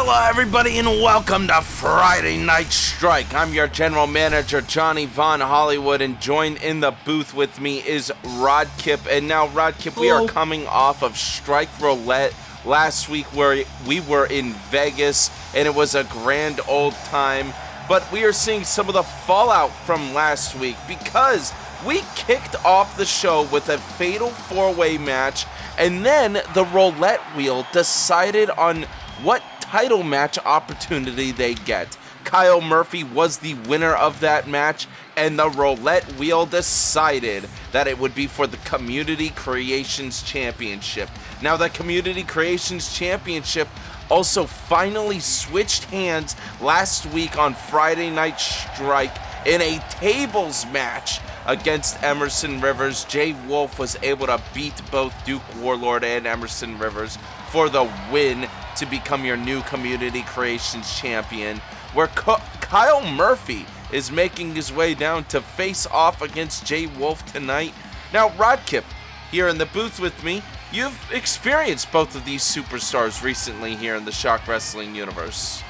Hello everybody and welcome to Friday Night Strike. I'm your general manager, Johnny Von Hollywood, and joined in the booth with me is Rod Kip. And now, Rod Kip, we are coming off of Strike Roulette last week where we were in Vegas, and it was a grand old time. But we are seeing some of the fallout from last week because we kicked off the show with a fatal four-way match, and then the roulette wheel decided on what title match opportunity they get. Kyle Murphy was the winner of that match, and the roulette wheel decided that it would be for the Community Creations Championship. Now, the Community Creations Championship also finally switched hands last week on Friday Night Strike in a tables match against Emerson Rivers. Jay Wolf was able to beat both Duke Warlord and Emerson Rivers for the win to become your new Community Creations Champion, where Kyle Murphy is making his way down to face off against Jay Wolf tonight. Now, Rod Kip, here in the booth with me, you've experienced both of these superstars recently here in the Shock Wrestling universe.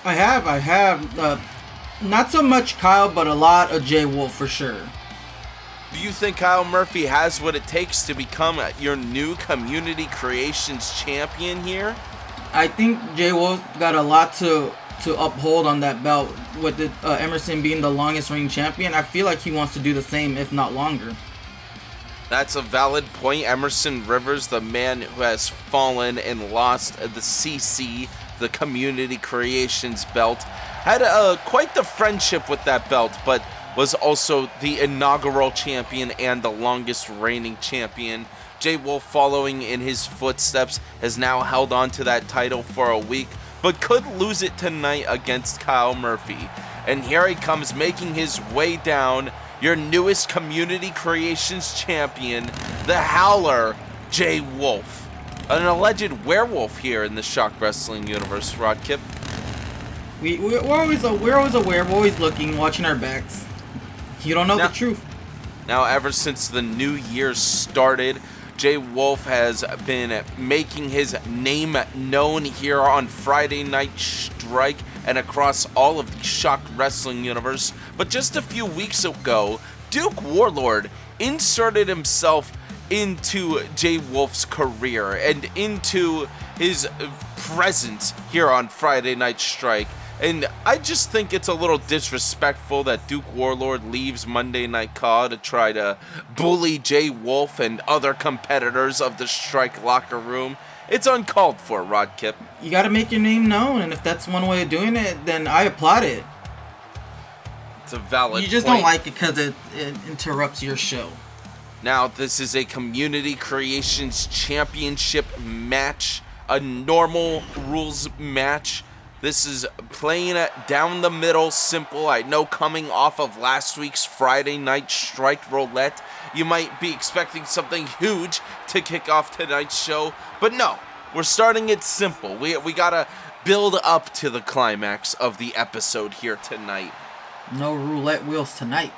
I have. Not so much Kyle, but a lot of Jay Wolf for sure. Do you think Kyle Murphy has what it takes to become your new Community Creations Champion here? I think Jay Wolf got a lot to uphold on that belt, with Emerson being the longest reigning champion. I feel like he wants to do the same, if not longer. That's a valid point. Emerson Rivers, the man who has fallen and lost the CC, the Community Creations belt, had quite the friendship with that belt, but was also the inaugural champion and the longest reigning champion. Jay Wolf, following in his footsteps, has now held on to that title for a week, but could lose it tonight against Kyle Murphy. And here he comes, making his way down, your newest Community Creations champion, the Howler, Jay Wolf. An alleged werewolf here in the Shock Wrestling universe, Rod Kip. We're always aware, we're always looking, watching our backs. You don't know the truth. Now, ever since the new year started, Jay Wolf has been making his name known here on Friday Night Strike and across all of the Shock Wrestling universe. But just a few weeks ago, Duke Warlord inserted himself into Jay Wolf's career and into his presence here on Friday Night Strike. And I just think it's a little disrespectful that Duke Warlord leaves Monday Night Raw to try to bully Jay Wolf and other competitors of the Strike locker room. It's uncalled for, Rod Kip. You gotta make your name known, and if that's one way of doing it, then I applaud it. It's a valid You just point. don't like it because it interrupts your show. Now, this is a Community Creations Championship match, a normal rules match. This is playing it down the middle, simple. I know coming off of last week's Friday Night Strike Roulette, you might be expecting something huge to kick off tonight's show, but no, we're starting it simple. We gotta build up to the climax of the episode here tonight. No roulette wheels tonight.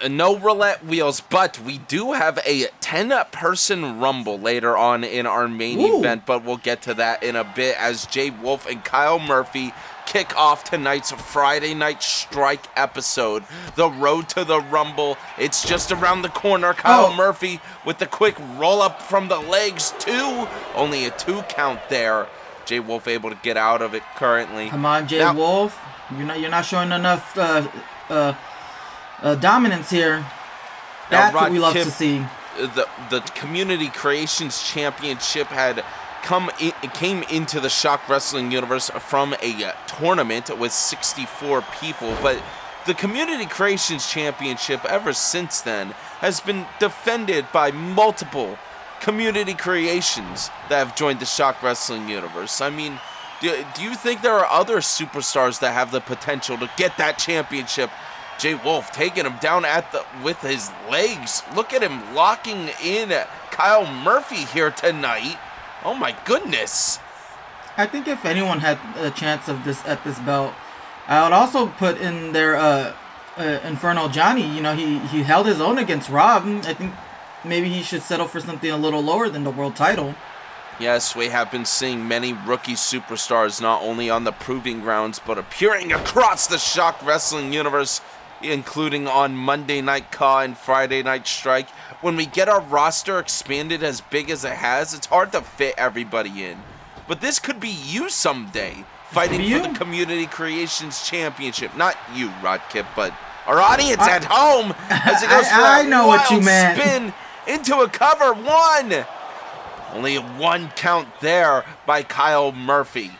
No roulette wheels, but we do have a 10-person rumble later on in our main event, but we'll get to that in a bit as Jay Wolf and Kyle Murphy kick off tonight's Friday Night Strike episode. The road to the rumble, it's just around the corner. Kyle Murphy with the quick roll-up from the legs, only a 2 count there. Jay Wolf able to get out of it currently. Come on, Jay Wolf. You're not showing enough dominance here. That's what we love to see. The Community Creations Championship came into the Shock Wrestling universe from a tournament with 64 people, but the Community Creations Championship ever since then has been defended by multiple Community Creations that have joined the Shock Wrestling universe. I mean, do you think there are other superstars that have the potential to get that championship? Jay Wolf taking him down with his legs. Look at him locking in Kyle Murphy here tonight. Oh my goodness. I think if anyone had a chance of this at this belt, I would also put in there Inferno Johnny. You know, he held his own against Rob. I think maybe he should settle for something a little lower than the world title. Yes, we have been seeing many rookie superstars not only on the proving grounds, but appearing across the Shock Wrestling universe, including on Monday Night Raw and Friday Night Strike. When we get our roster expanded as big as it has, it's hard to fit everybody in. But this could be you someday, fighting for the Community Creations Championship. Not you, Rodkip, but our audience at home, as it goes for a wild spin into a cover. One! Only one count there by Kyle Murphy.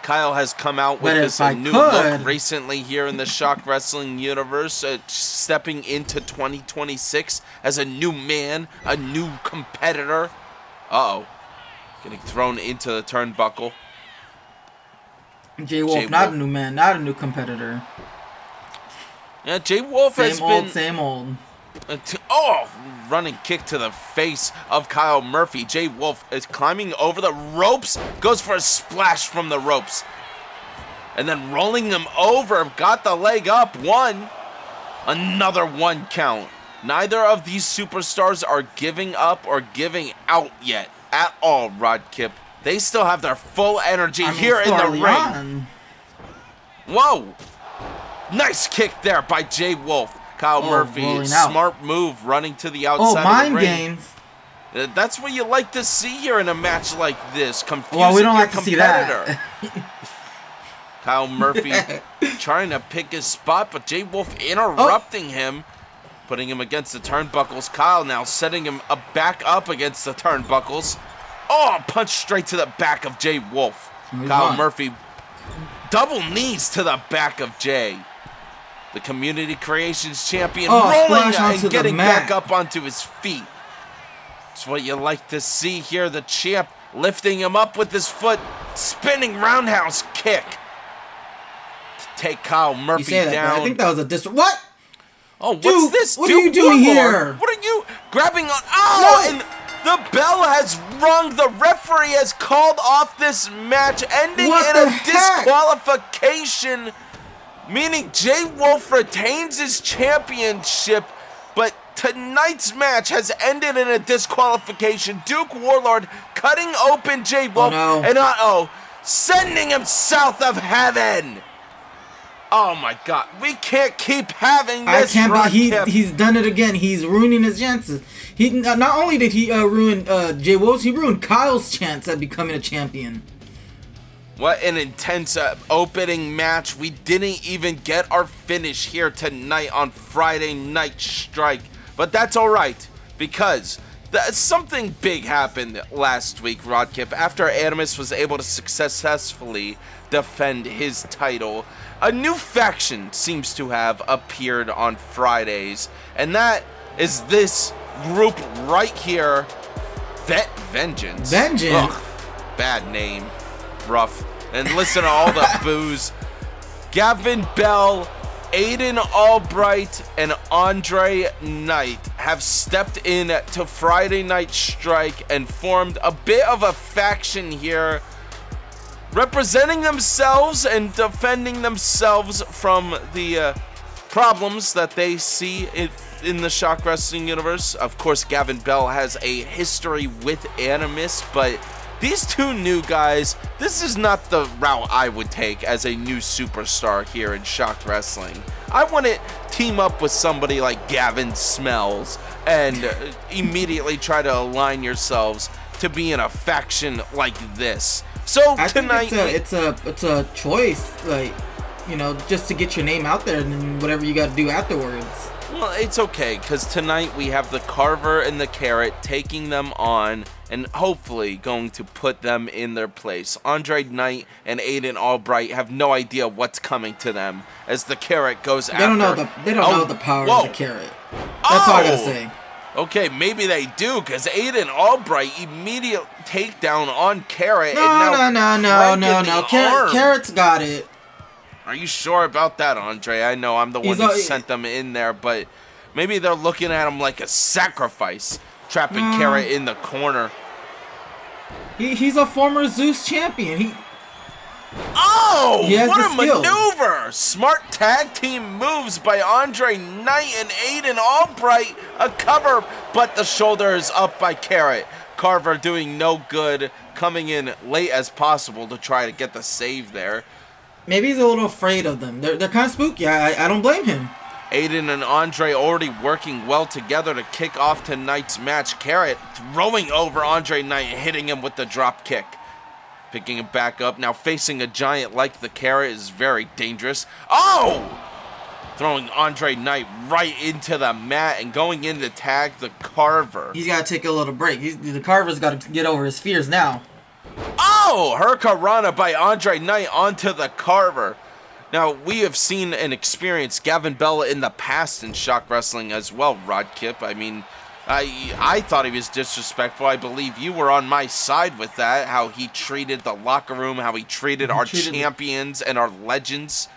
Kyle has come out with this new look recently here in the Shock Wrestling universe, stepping into 2026 as a new man, a new competitor. Uh-oh. Getting thrown into the turnbuckle. Jay Wolf, not a new man, not a new competitor. Yeah, Jay Wolf has been... Same old. Running kick to the face of Kyle Murphy. Jay Wolf is climbing over the ropes, goes for a splash from the ropes. And then rolling him over, got the leg up, one. Another one count. Neither of these superstars are giving up or giving out yet at all, Rodkip. They still have their full energy here in the ring. Whoa! Nice kick there by Jay Wolf. Kyle Murphy, smart move, running to the outside of the ring. Games. That's what you like to see here in a match like this. Confusing we don't your like to see that. Kyle Murphy trying to pick his spot, but Jay Wolf interrupting him, putting him against the turnbuckles. Kyle now setting him back up against the turnbuckles. Oh, punch straight to the back of Jay Wolf. Kyle Murphy, double knees to the back of Jay. The Community Creations Champion rolling and getting back up onto his feet. That's what you like to see here. The champ lifting him up with his foot. Spinning roundhouse kick. To take Kyle Murphy down. I think that was a What? Oh, what's this? What are you doing here? What are you grabbing on? Oh, and the bell has rung. The referee has called off this match, ending in a disqualification. Meaning Jay Wolf retains his championship, but tonight's match has ended in a disqualification. Duke Warlord cutting open Jay Wolf, and sending him south of heaven. Oh my God, we can't keep having this. He's done it again. He's ruining his chances. He not only did he ruin Jay Wolf's, he ruined Kyle's chance at becoming a champion. What an intense opening match. We didn't even get our finish here tonight on Friday Night Strike. But that's all right, because something big happened last week, Rodkip. After Animus was able to successfully defend his title, a new faction seems to have appeared on Fridays. And that is this group right here, Vengeance. Ugh, bad name. Rough. And listen to all the boos. Gavin Bell, Aiden Albright, and Andre Knight have stepped in to Friday Night Strike and formed a bit of a faction here, representing themselves and defending themselves from the problems that they see in the Shock Wrestling universe. Of course, Gavin Bell has a history with Animus, but these two new guys, this is not the route I would take as a new superstar here in Shock Wrestling. I want to team up with somebody like Gavin Smells and immediately try to align yourselves to be in a faction like this. So tonight, it's a choice, like, you know, just to get your name out there and then whatever you got to do afterwards. Well, it's okay, because tonight we have the Carver and the Carrot taking them on and hopefully going to put them in their place. Andre Knight and Aiden Albright have no idea what's coming to them as the Carrot goes after. They don't know the power of the Carrot. That's all I gotta say. Okay, maybe they do, because Aiden Albright immediate takedown on Carrot. No. Carrot's got it. Are you sure about that, Andre? I know I'm the one who sent them in there, but maybe they're looking at him like a sacrifice, trapping Carrot in the corner. He's a former Zeus champion. What a maneuver! Smart tag team moves by Andre Knight and Aiden Albright. A cover, but the shoulder is up by Carrot. Carver doing no good, coming in late as possible to try to get the save there. Maybe he's a little afraid of them. They're kind of spooky. I don't blame him. Aiden and Andre already working well together to kick off tonight's match. Carrot throwing over Andre Knight, hitting him with the drop kick. Picking him back up. Now facing a giant like the Carrot is very dangerous. Oh! Throwing Andre Knight right into the mat and going in to tag the Carver. He's got to take a little break. The Carver's got to get over his fears now. Oh! Hurricanrana by Andre Knight onto the Carver. Now, we have seen and experienced Gavin Bell in the past in Shock Wrestling as well, Rod Kip. I mean, I thought he was disrespectful. I believe you were on my side with that, how he treated the locker room, how he treated our champions and our legends.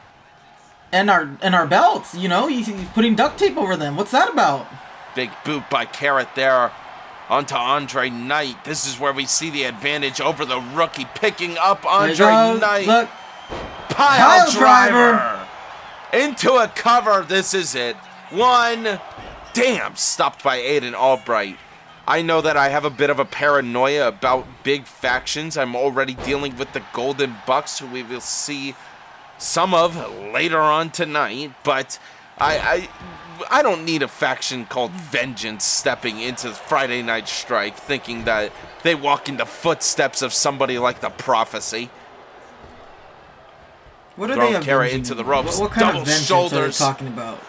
And our belts, you know, he's putting duct tape over them. What's that about? Big boot by Carrot there onto Andre Knight. This is where we see the advantage over the rookie, picking up Andre Knight. Look. Pile driver into a cover. This is it. One. Damn, stopped by Aiden Albright. I know that I have a bit of a paranoia about big factions. I'm already dealing with the Golden Bucks, who we will see some of later on tonight, but I don't need a faction called Vengeance stepping into Friday Night Strike thinking that they walk in the footsteps of somebody like the Prophecy. What are Throwing they Carrot into the ropes. What kind double of vengeance shoulders. are they talking about?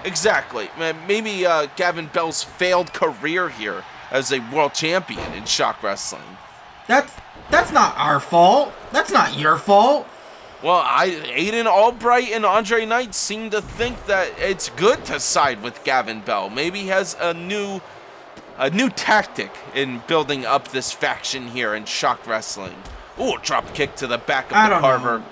Exactly. Maybe Gavin Bell's failed career here as a world champion in Shock Wrestling. That's not our fault. That's not your fault. Well, Aiden Albright and Andre Knight seem to think that it's good to side with Gavin Bell. Maybe he has a new tactic in building up this faction here in Shock Wrestling. Ooh, drop kick to the back of the Carver. Know.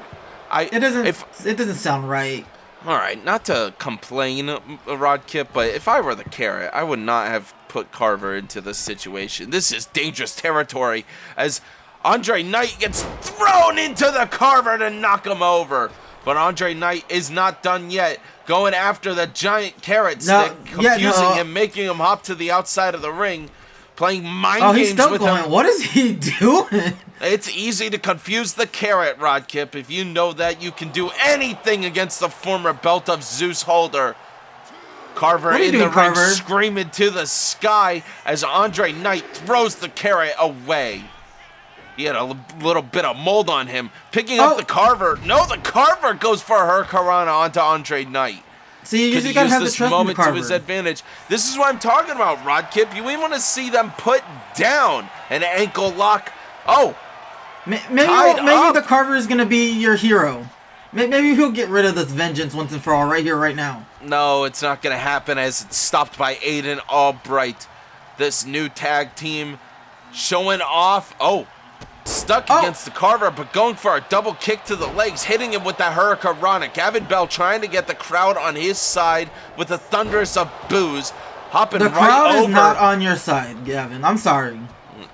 It doesn't sound right. All right, not to complain, Rod Kip, but if I were the Carrot, I would not have put Carver into this situation. This is dangerous territory as Andre Knight gets thrown into the Carver to knock him over. But Andre Knight is not done yet. Going after the giant Carrot stick, confusing him, making him hop to the outside of the ring, playing mind games with him. What is he doing? It's easy to confuse the Carrot, Rod Kip. If you know that, you can do anything against the former Belt of Zeus holder. Carver in the ring, screaming to the sky as Andre Knight throws the Carrot away. He had a little bit of mold on him. Picking up the Carver. No, the Carver goes for Hurricanrana onto Andre Knight. See, you gotta have the trust in the Carver. To his advantage. This is what I'm talking about, Rod Kip. You even want to see them put down an ankle lock. Oh, maybe the Carver is gonna be your hero. Maybe he'll get rid of this vengeance once and for all, right here, right now. No, it's not gonna happen as it's stopped by Aiden Albright. This new tag team showing off. Stuck against the Carver, but going for a double kick to the legs, hitting him with that Hurricanrana. Gavin Bell trying to get the crowd on his side with a thunderous of boos, hopping right over. The crowd is not on your side, Gavin. I'm sorry.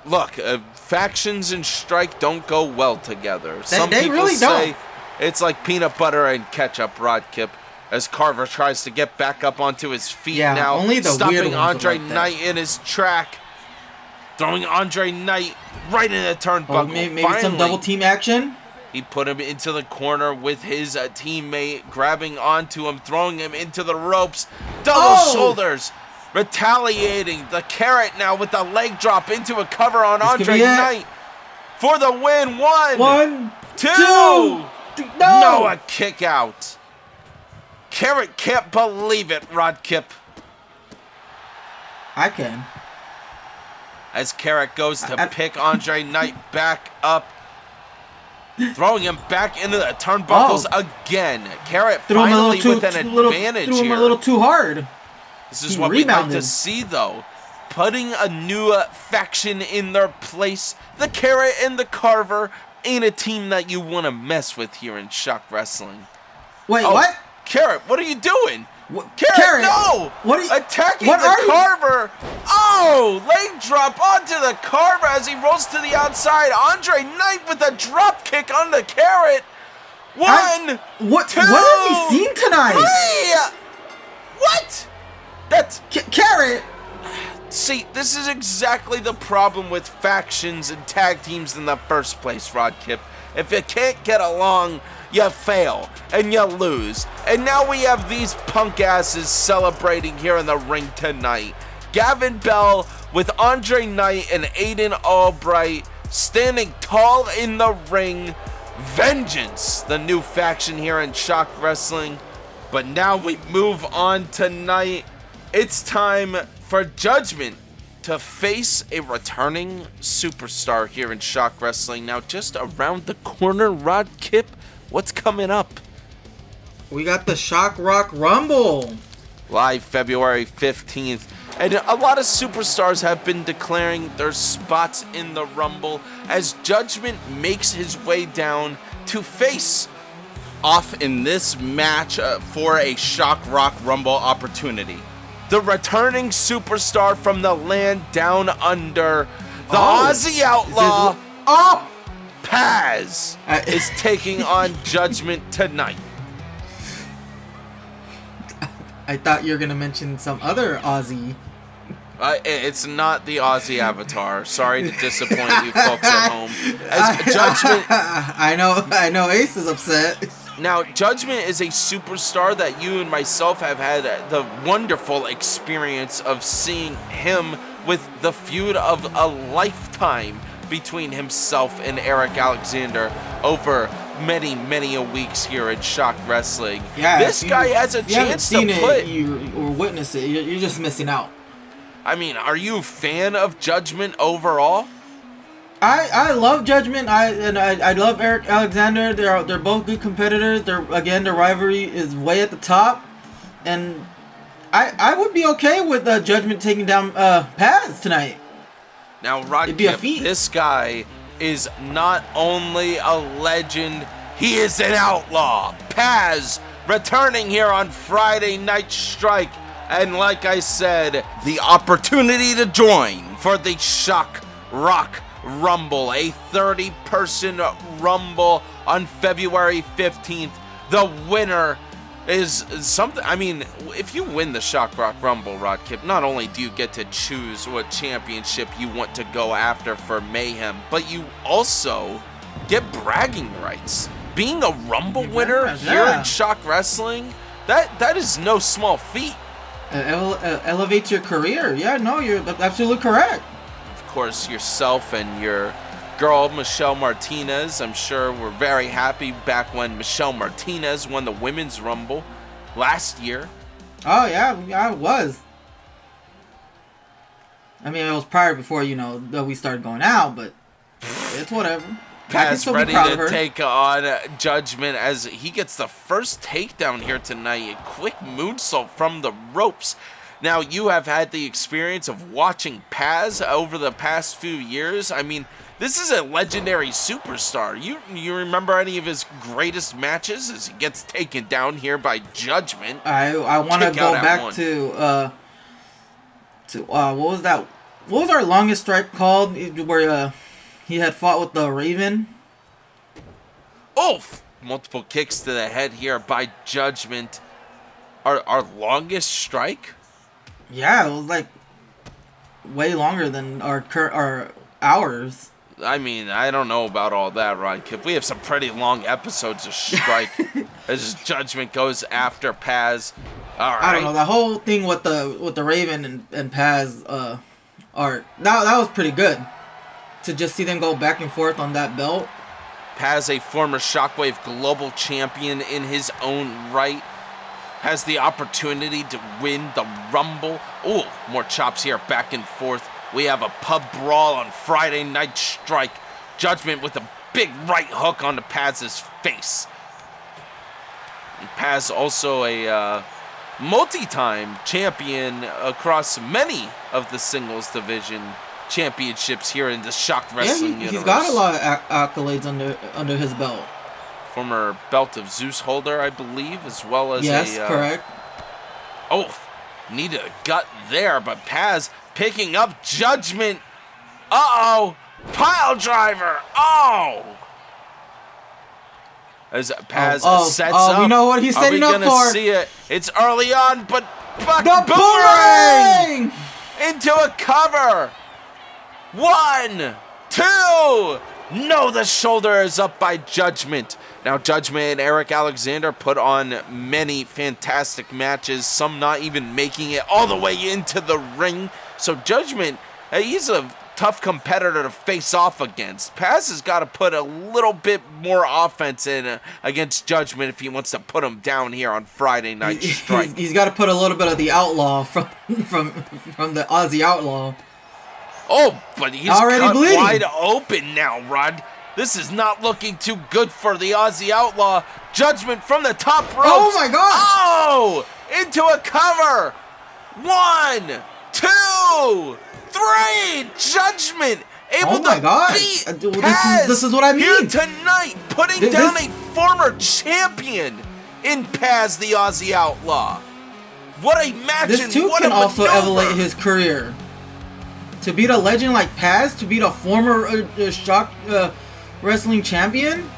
Look, factions and strike don't go well together. Some people really say it's like peanut butter and ketchup, Rod Kip, as Carver tries to get back up onto his feet now, only the stopping Andre like Knight in his track. Throwing Andre Knight right in the turnbuckle. Maybe some double team action? He put him into the corner with his teammate, grabbing onto him, throwing him into the ropes. Double shoulders, retaliating. The Carrot now with the leg drop into a cover on Andre Knight for the win. One, two. No, a kick out. Carrot can't believe it, Rod Kip. I can. As Carrot goes to pick Andre Knight back up, throwing him back into the turnbuckles again. Carrot finally with an advantage threw him a little too hard. This is what we'd like to see, though. Putting a new faction in their place. The Carrot and the Carver ain't a team that you want to mess with here in Shock Wrestling. Wait, what? Carrot, what are you doing? Carrot, no! Attacking the Carver! Leg drop onto the Carver as he rolls to the outside. Andre Knight with a drop kick on the Carrot. One, two, what have we seen tonight? Three! What? That's Carrot! See, this is exactly the problem with factions and tag teams in the first place, Rodkip. If you can't get along, you fail, and you lose. And now we have these punk asses celebrating here in the ring tonight. Gavin Bell with Andre Knight and Aiden Albright standing tall in the ring. Vengeance, the new faction here in ShockWrestling. But now we move on tonight. It's time for Judgment to face a returning superstar here in ShockWrestling. Now, just around the corner, Rodkip, what's coming up? We got the Shock Rock Rumble. Live February 15th. And a lot of superstars have been declaring their spots in the Rumble as Judgment makes his way down to face off in this match for a Shock Rock Rumble opportunity. The returning superstar from the land down under, the Aussie Outlaw, Paz, is taking on Judgment tonight. I thought you were going to mention some other Aussie. It's not the Aussie Avatar. Sorry to disappoint you folks at home. As Judgment, I know Ace is upset. Now, Judgment is a superstar that you and myself have had the wonderful experience of seeing him with the feud of a lifetime between himself and Eric Alexander over many, many weeks here at ShockWrestling. Yeah, this guy has a chance to put... or witness it. You're just missing out. I mean, are you a fan of Judgment overall? I love Judgment. I love Eric Alexander. They're both good competitors. Their rivalry is way at the top, and I would be okay with Judgment taking down Paz tonight. Now, Rodkip, this guy is not only a legend, he is an outlaw. Paz returning here on Friday Night Strike, and like I said, the opportunity to join for the Shock Rock Rumble, a 30-person Rumble on February 15th. The winner is something. I mean, if you win the Shock Rock Rumble, Rodkip, not only do you get to choose what championship you want to go after for Mayhem, but you also get bragging rights. Being a Rumble winner here in ShockWrestling, that is no small feat. Elevate your career. Yeah, no, you're absolutely correct. Of course, yourself and your girl, Michelle Martinez, I'm sure were very happy back when Michelle Martinez won the Women's Rumble last year. Oh, yeah, I was. I mean, it was prior before, that we started going out, but it's whatever. Paz ready to take on Judgment as he gets the first takedown here tonight. A quick moonsault from the ropes. Now, you have had the experience of watching Paz over the past few years. I mean, this is a legendary superstar. You remember any of his greatest matches as he gets taken down here by Judgment? I want to go back to what was that? What was our longest strike called? Where he had fought with the Raven. Oh, multiple kicks to the head here by Judgment. Our longest strike? Yeah, it was like way longer than our hours. I mean, I don't know about all that, Rodkip. We have some pretty long episodes of Strike as Judgment goes after Paz. All right. I don't know, the whole thing with the Raven and Paz art. That was pretty good. To just see them go back and forth on that belt. Paz, a former Shockwave Global Champion in his own right, has the opportunity to win the Rumble. Oh, more chops here, back and forth. We have a pub brawl on Friday Night Strike. Judgment with a big right hook onto Paz's face. And Paz also a multi-time champion across many of the singles division championships here in the ShockWrestling universe. He's got a lot of accolades under his belt. Former Belt of Zeus holder, I believe, as well as correct. Oh, needed a gut there, but Paz picking up Judgment. Uh-oh, pile driver. Oh. As Paz sets up. We know what he's setting up for. Are we going to see it? It's early on, but the boomerang! into a cover. 1, 2. No, the shoulder is up by Judgment. Now, Judgment and Eric Alexander put on many fantastic matches, some not even making it all the way into the ring. So Judgment, he's a tough competitor to face off against. Paz has got to put a little bit more offense in against Judgment if he wants to put him down here on Friday Night Strike. He's got to put a little bit of the outlaw from the Aussie Outlaw. Oh, but he's already cut bleeding. Wide open now, Rod. This is not looking too good for the Aussie Outlaw. Judgment from the top ropes. Oh my God! Oh! Into a cover. 1, 2, 3. Judgment able to beat Paz this is what I mean. here tonight, putting down a former champion in Paz, the Aussie Outlaw. What a match! This and too what can a also maneuver. elevate his career. To beat a legend like Paz, to beat a former Shock Wrestling champion.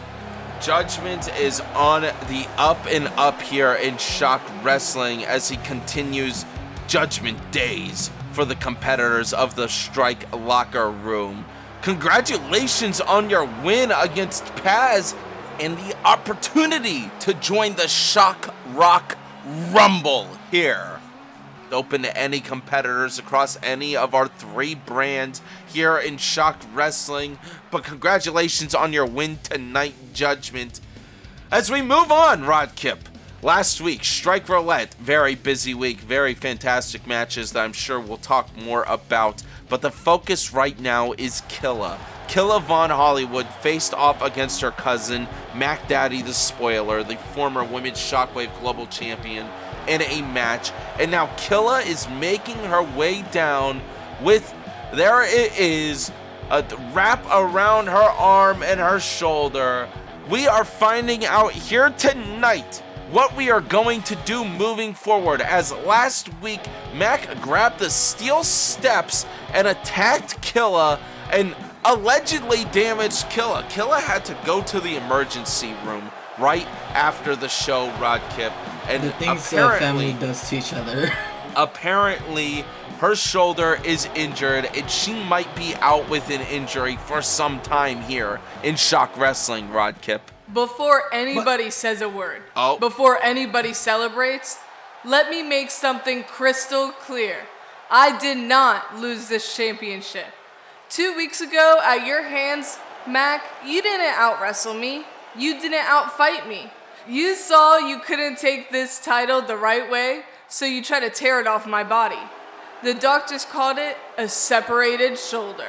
Judgment is on the up and up here in Shock Wrestling as he continues Judgment days for the competitors of the Strike Locker Room. Congratulations on your win against Paz and the opportunity to join the Shock Rock Rumble here. Open to any competitors across any of our 3 brands here in Shock Wrestling. But congratulations on your win tonight, Judgment. As we move on, Rod Kip. Last week, Strike Roulette, very busy week, very fantastic matches that I'm sure we'll talk more about. But the focus right now is Killa. Killa Von Hollywood faced off against her cousin, Mac Daddy the Spoiler, the former Women's Shockwave Global Champion, in a match. And now Killa is making her way down with, there it is, a wrap around her arm and her shoulder. We are finding out here tonight what we are going to do moving forward, as last week Mac grabbed the steel steps and attacked Killa and allegedly damaged Killa. Killa had to go to the emergency room right after the show, Rod Kip. And the things family does to each other. Apparently, her shoulder is injured, and she might be out with an injury for some time here in Shock Wrestling, Rod Kip. Before anybody says a word, before anybody celebrates, let me make something crystal clear. I did not lose this championship. 2 weeks ago, at your hands, Mac, you didn't out-wrestle me. You didn't out-fight me. You saw you couldn't take this title the right way, so you tried to tear it off my body. The doctors called it a separated shoulder.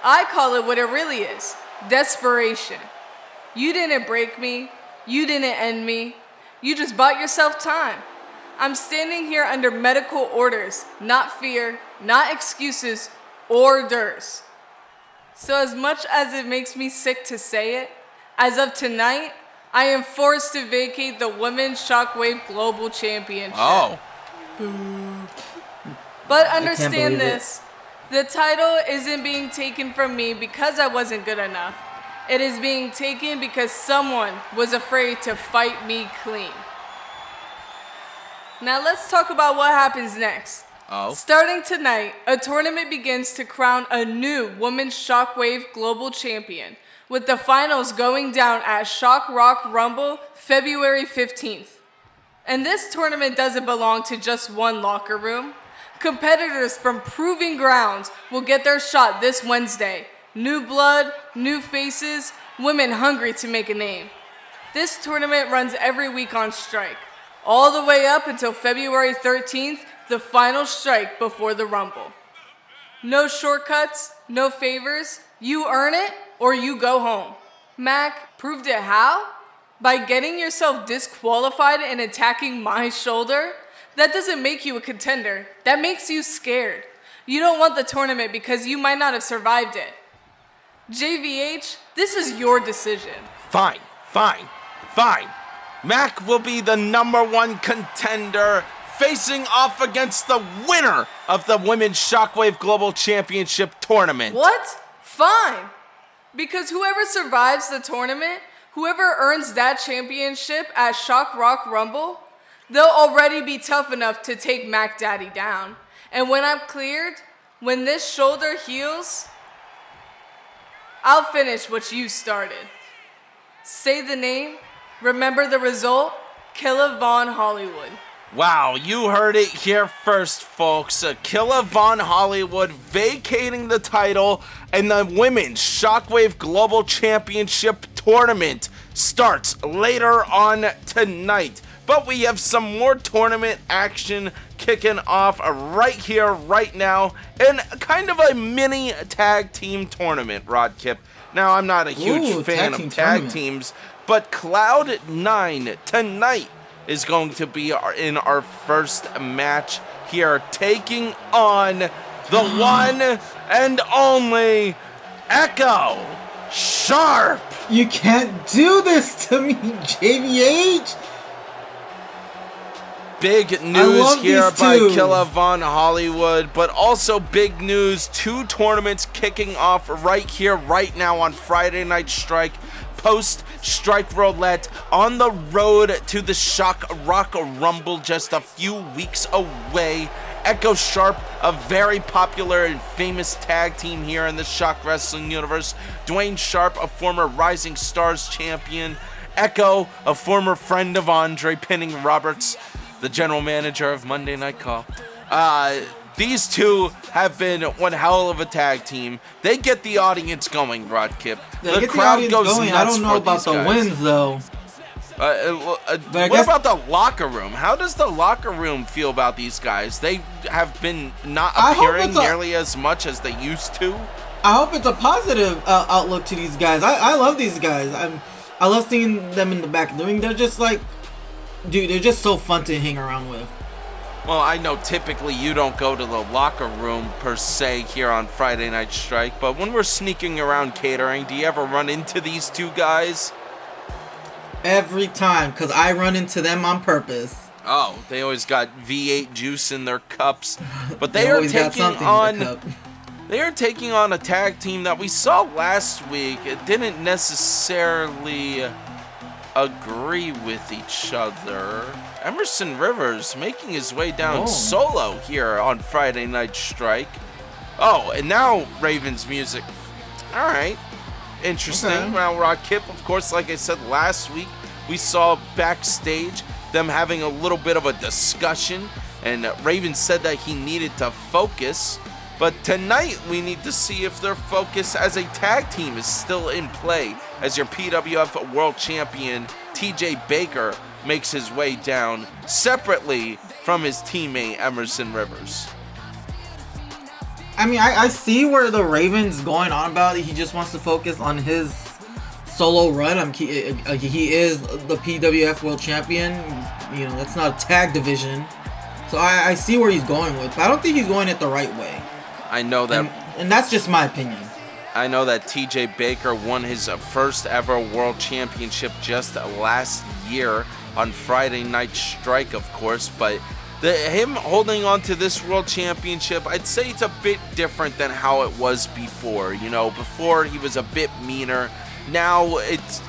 I call it what it really is, desperation. You didn't break me. You didn't end me. You just bought yourself time. I'm standing here under medical orders, not fear, not excuses, orders. So as much as it makes me sick to say it, as of tonight, I am forced to vacate the Women's Shockwave Global Championship. Oh. But understand this. The title isn't being taken from me because I wasn't good enough. It is being taken because someone was afraid to fight me clean. Now let's talk about what happens next. Starting tonight, a tournament begins to crown a new Women's Shockwave Global Champion, with the finals going down at Shock Rock Rumble, February 15th. And this tournament doesn't belong to just one locker room. Competitors from Proving Grounds will get their shot this Wednesday. New blood, new faces, women hungry to make a name. This tournament runs every week on Strike, all the way up until February 13th, the final strike before the Rumble. No shortcuts, no favors. You earn it or you go home. Mac proved it how? By getting yourself disqualified and attacking my shoulder? That doesn't make you a contender. That makes you scared. You don't want the tournament because you might not have survived it. JVH, this is your decision. Fine. Mac will be the #1 contender, facing off against the winner of the Women's Shockwave Global Championship tournament. What? Fine. Because whoever survives the tournament, whoever earns that championship at Shock Rock Rumble, they'll already be tough enough to take Mac Daddy down. And when I'm cleared, when this shoulder heals, I'll finish what you started. Say the name, remember the result, Killa Von Hollywood. Wow, you heard it here first, folks. Killa Von Hollywood vacating the title, and the Women's Shockwave Global Championship Tournament starts later on tonight. But we have some more tournament action kicking off right here, right now, in kind of a mini tag team tournament, Rodkip. Now, I'm not a huge fan of tag teams, but Cloud9 tonight is going to be in our first match here, taking on the one and only Echo Sharpe. You can't do this to me, JVH. Big news here by Killa Von Hollywood, but also big news, 2 tournaments kicking off right here, right now on Friday Night Strike. Post-Strike Roulette on the road to the Shock Rock Rumble just a few weeks away. Echo Sharpe, a very popular and famous tag team here in the Shock Wrestling universe. Dwayne Sharpe, a former Rising Stars champion. Echo, a former friend of Andre Pinning Roberts, the general manager of Monday Night Call. These two have been one hell of a tag team. They get the audience going, Rodkip. The crowd goes going. I don't know about the wins, though. What about the locker room? How does the locker room feel about these guys? They have been not appearing nearly as much as they used to. I hope it's a positive outlook to these guys. I love these guys. I love seeing them in the back of the ring. They're just like, dude, they're just so fun to hang around with. Well, I know typically you don't go to the locker room per se here on Friday Night Strike, but when we're sneaking around catering, do you ever run into these two guys? Every time, because I run into them on purpose. Oh, they always got V8 juice in their cups. But they are taking on... They are taking on a tag team that we saw last week. It didn't necessarily agree with each other. Emerson Rivers making his way down solo here on Friday Night Strike. Oh, and now Raven's music. All right. Interesting. Okay. Now, Rodkip, of course, like I said last week, we saw backstage them having a little bit of a discussion, and Raven said that he needed to focus. But tonight, we need to see if their focus as a tag team is still in play, as your PWF World Champion, TJ Baker, makes his way down separately from his teammate, Emerson Rivers. I mean, I see where the Raven's going on about it. He just wants to focus on his solo run. He is the PWF World Champion. You know, that's not a tag division. So I see where he's going with, but I don't think he's going it the right way. I know that. And that's just my opinion. I know that TJ Baker won his first ever World Championship just last year on Friday Night Strike, of course, but him holding on to this World Championship, I'd say it's a bit different than how it was before. You know, before he was a bit meaner. Now, it's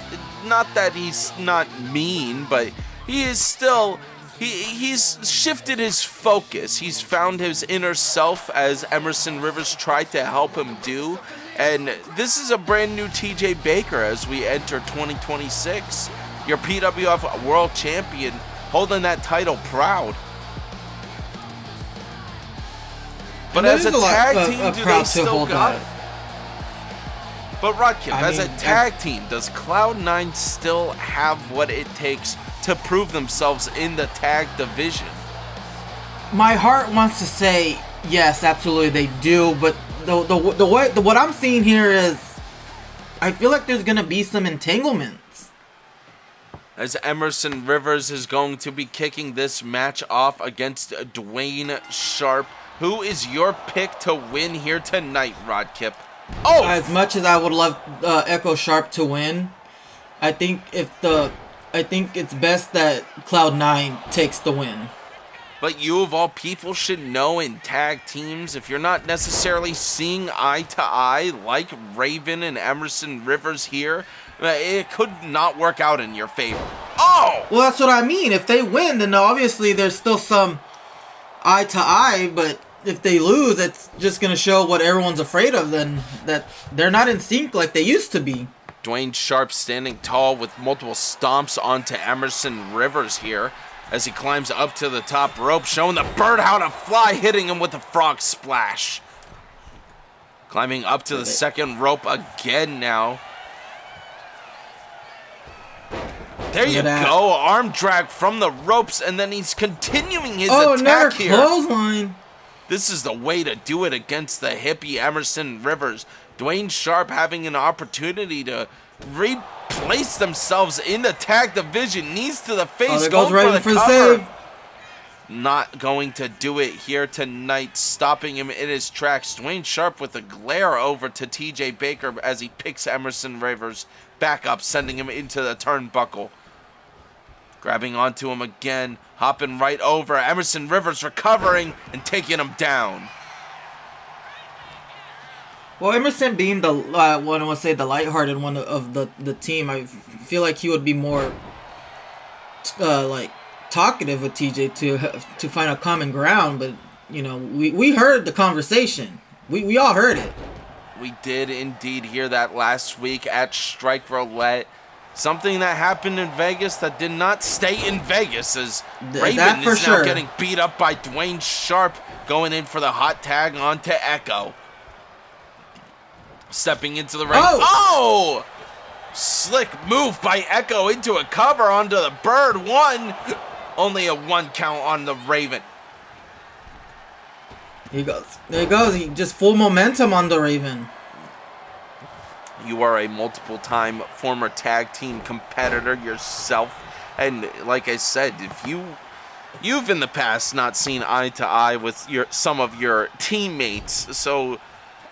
not that he's not mean, but he is still... He's shifted his focus. He's found his inner self, as Emerson Rivers tried to help him do. And this is a brand new TJ Baker as we enter 2026. Your PWF World Champion, holding that title proud. But as a tag team, do they still got it? But Rodkip, as a tag team, does Cloud9 still have what it takes to prove themselves in the tag division? My heart wants to say yes, absolutely they do, but what I'm seeing here is I feel like there's gonna be some entanglements. As Emerson Rivers is going to be kicking this match off against Dwayne Sharpe. Who is your pick to win here tonight, Rodkip? Oh! As much as I would love Echo Sharpe to win, I think it's best that Cloud9 takes the win. But you of all people should know in tag teams, if you're not necessarily seeing eye to eye like Raven and Emerson Rivers here, it could not work out in your favor. Oh! Well, that's what I mean. If they win, then obviously there's still some eye to eye, but if they lose, it's just gonna show what everyone's afraid of. Then that they're not in sync like they used to be. Dwayne Sharpe standing tall with multiple stomps onto Emerson Rivers here as he climbs up to the top rope, showing the bird how to fly, hitting him with a frog splash. Climbing up to the second rope again now. There you go, arm drag from the ropes, and then he's continuing his attack here. Clothesline. This is the way to do it against the hippie Emerson Rivers. Dwayne Sharpe having an opportunity to replace themselves in the tag division. Knees to the face, there going goes Raven for the the cover. save. Not going to do it here tonight, stopping him in his tracks. Dwayne Sharpe with a glare over to TJ Baker as he picks Emerson Rivers back up, sending him into the turnbuckle. Grabbing onto him again, hopping right over. Emerson Rivers recovering and taking him down. Well, Emerson being the the lighthearted one of the team, I feel like he would be more talkative with TJ to find a common ground. But we heard the conversation. We all heard it. We did indeed hear that last week at Strike Roulette. Something that happened in Vegas that did not stay in Vegas, as Raven is now getting beat up by Dwayne Sharpe, going in for the hot tag onto Echo. Stepping into the ring. Oh! Slick move by Echo into a cover onto the Bird. Only a 1 count on the Raven. He goes. There he goes. He just full momentum on the Raven. You are a multiple-time former tag team competitor yourself. And like I said, if you've in the past not seen eye to eye with some of your teammates, so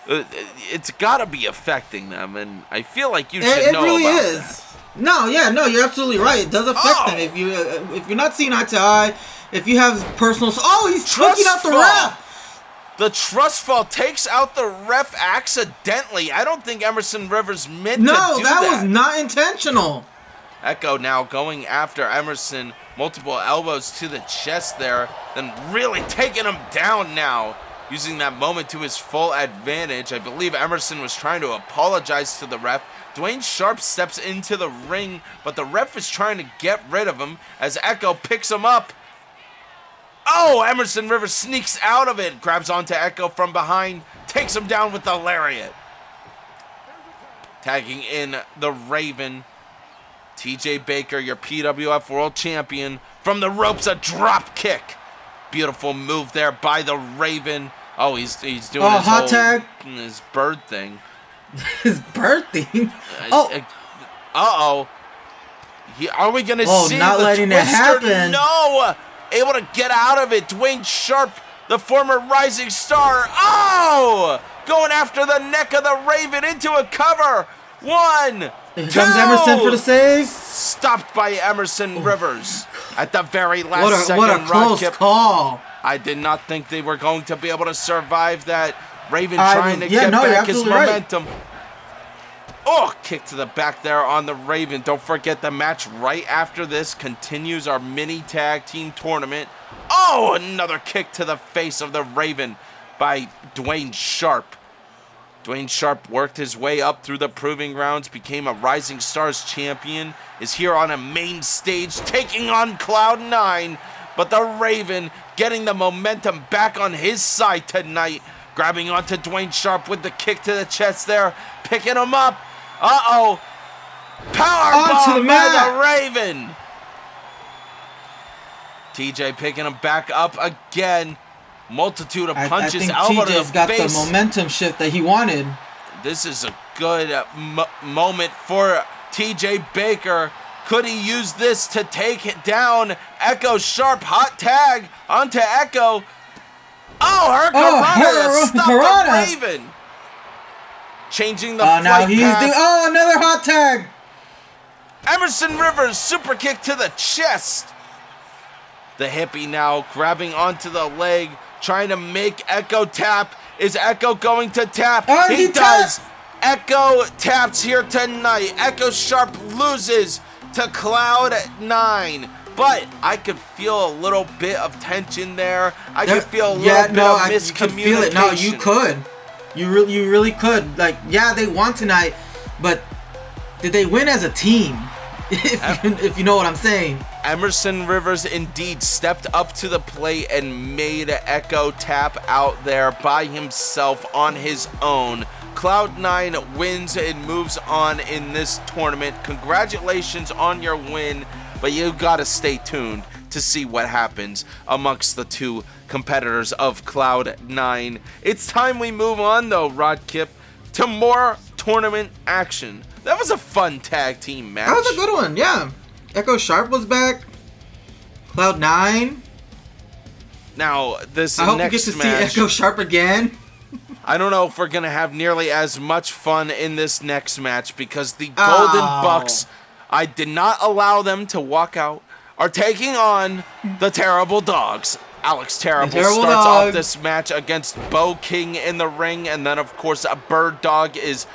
it's got to be affecting them. And I feel like you should know really about is. that. No, you're absolutely right. It does affect them if you're not seeing eye to eye. If you have personal, he's taking out the ref. The trust fall takes out the ref accidentally. I don't think Emerson Rivers meant to do that. No, that was not intentional. Echo now going after Emerson. Multiple elbows to the chest there. Then really taking him down now. Using that moment to his full advantage. I believe Emerson was trying to apologize to the ref. Dwayne Sharpe steps into the ring, but the ref is trying to get rid of him as Echo picks him up. Oh, Emerson Rivers sneaks out of it, grabs onto Echo from behind, takes him down with the lariat. Tagging in the Raven. TJ Baker, your PWF World Champion. From the ropes, a drop kick. Beautiful move there by the Raven. Oh, he's doing his hot tag. His bird thing. His bird thing? Uh-oh. Are we going to see not the letting twister? It happen. No! Able to get out of it. Dwayne Sharpe, the former rising star. Oh! Going after the neck of the Raven into a cover. 1, 2. Here comes Emerson for the save. Stopped by Emerson Rivers at the very last second. What a close call. I did not think they were going to be able to survive that. Raven trying to get back his momentum. Right. Oh, kick to the back there on the Raven. Don't forget the match right after this continues our mini tag team tournament. Oh, another kick to the face of the Raven by Dwayne Sharpe. Dwayne Sharpe worked his way up through the proving grounds, became a Rising Stars champion, is here on a main stage taking on Cloud9, but the Raven getting the momentum back on his side tonight, grabbing onto Dwayne Sharpe with the kick to the chest there, picking him up. Uh-oh. Powerbomb by the Raven. TJ picking him back up again. Multitude of punches. I think TJ's got the momentum shift that he wanted. This is a good moment for TJ Baker. Could he use this to take it down? Echo Sharpe, hot tag onto Echo. Oh, Hurricanrana stopped the Raven. Changing the flight now he's path. Another hot tag. Emerson Rivers, super kick to the chest. The hippie now grabbing onto the leg, trying to make Echo tap. Is Echo going to tap? He does. Echo taps here tonight. Echo Sharpe loses to Cloud9. but I could feel a little bit of tension there. I could feel a little bit of miscommunication. You could feel it. No, you could. You really could. Like, yeah, they won tonight, but did they win as a team? if you know what I'm saying. Emerson Rivers indeed stepped up to the plate and made Echo tap out there by himself on his own. Cloud9 wins and moves on in this tournament. Congratulations on your win, but you gotta stay tuned to see what happens amongst the two competitors of Cloud9. It's time we move on though, Rod Kip, to more tournament action. That was a fun tag team match. That was a good one, yeah. Echo Sharpe was back. Cloud9. Now, this I hope next we get to match, see Echo Sharpe again. I don't know if we're going to have nearly as much fun in this next match because the Golden Bucks, I did not allow them to walk out, are taking on the Terrible Dogs. Alex Terrible starts off this match against Bo King in the ring, and then, of course, a Bird Dog is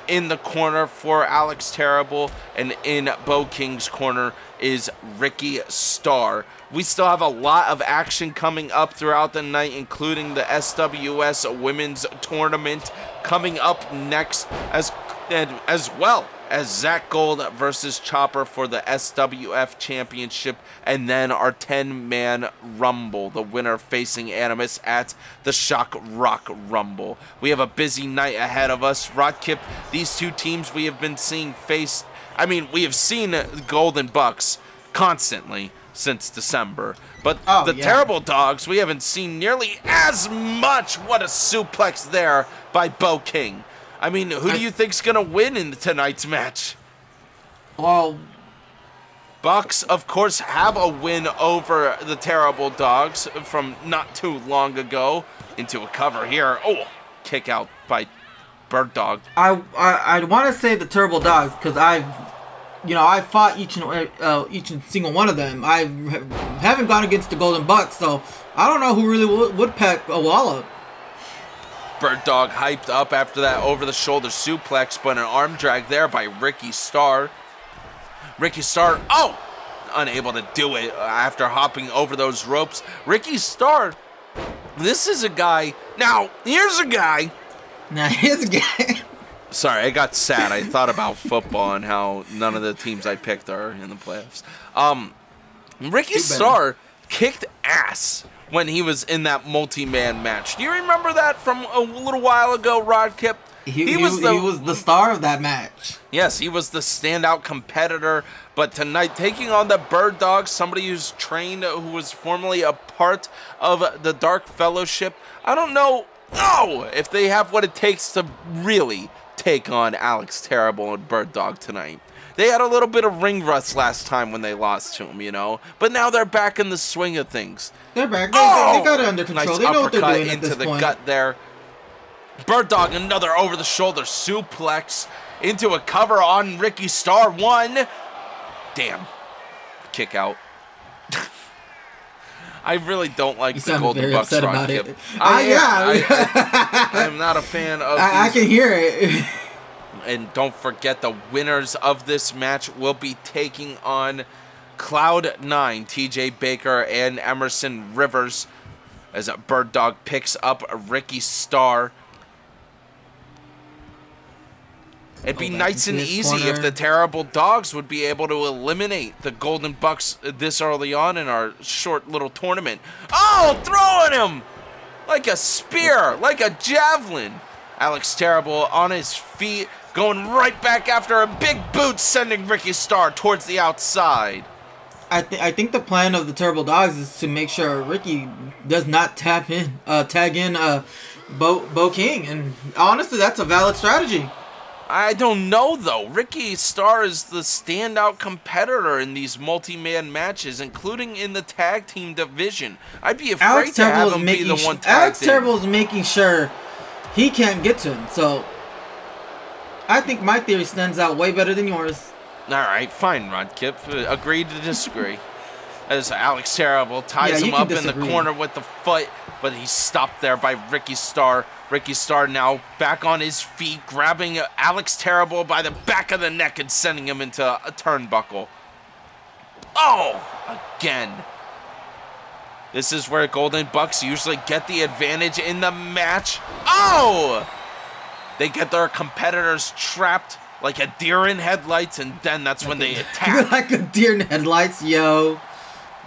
in the corner for Alex Terrible, and in Bo King's corner is Ricky Starr. We still have a lot of action coming up throughout the night, including the SWS Women's Tournament coming up next, as well as Zach Gold versus Chopper for the SWF Championship, and then our 10-man Rumble, the winner facing Animus at the Shock Rock Rumble. We have a busy night ahead of us. Rod Kip, these two teams we have been seeing we have seen the Golden Bucks constantly since December, but Terrible Dogs, we haven't seen nearly as much. What a suplex there by Bo King. I mean, who do you think's gonna win in tonight's match? Well, Bucks, of course, have a win over the Terrible Dogs from not too long ago. Into a cover here. Oh, kick out by Bird Dog. I want to say the Terrible Dogs because I fought each and single one of them. I haven't gone against the Golden Bucks, so I don't know who really would pack a wallop. Bird Dog hyped up after that over-the-shoulder suplex, but an arm drag there by Ricky Starr. Ricky Starr, unable to do it after hopping over those ropes. Ricky Starr, this is a guy. Now, here's a guy. Sorry, I got sad. I thought about football and how none of the teams I picked are in the playoffs. Ricky Starr kicked ass when he was in that multi-man match. Do you remember that from a little while ago, Rod Kip? He was the star of that match. Yes, he was the standout competitor. But tonight, taking on the Bird Dog, somebody who's trained, who was formerly a part of the Dark Fellowship, I don't know if they have what it takes to really take on Alex Terrible and Bird Dog tonight. They had a little bit of ring rust last time when they lost to him, but now they're back in the swing of things. They're back. They got it under control. Nice they know what they're doing into at this the point. gut there. Bird Dog, another over-the-shoulder suplex into a cover on Ricky Starr. One. Damn. Kick out. I really don't like the Golden Bucks, Rod Kip. I'm not a fan of I can hear it. And don't forget, the winners of this match will be taking on Cloud9, TJ Baker and Emerson Rivers, as a Bird Dog picks up Ricky Starr. It'd be nice and easy if the Terrible Dogs would be able to eliminate the Golden Bucks this early on in our short little tournament. Oh, throwing him like a spear, like a javelin. Alex Terrible on his feet, going right back after a big boot, sending Ricky Starr towards the outside. I think the plan of the Terrible Dogs is to make sure Ricky does not tag in Bo King, and honestly, that's a valid strategy. I don't know, though. Ricky Starr is the standout competitor in these multi-man matches, including in the tag team division. I'd be afraid to have him be the one tagged in. Alex Terrible is making sure he can't get to him, so I think my theory stands out way better than yours. All right, fine, Rod Kip. Agree to disagree. As Alex Terrible ties him up in the corner with the foot, but he's stopped there by Ricky Starr. Ricky Starr now back on his feet, grabbing Alex Terrible by the back of the neck and sending him into a turnbuckle. Oh, again. This is where Golden Bucks usually get the advantage in the match. Oh! They get their competitors trapped like a deer in headlights, and then that's when they attack. Like a deer in headlights, yo.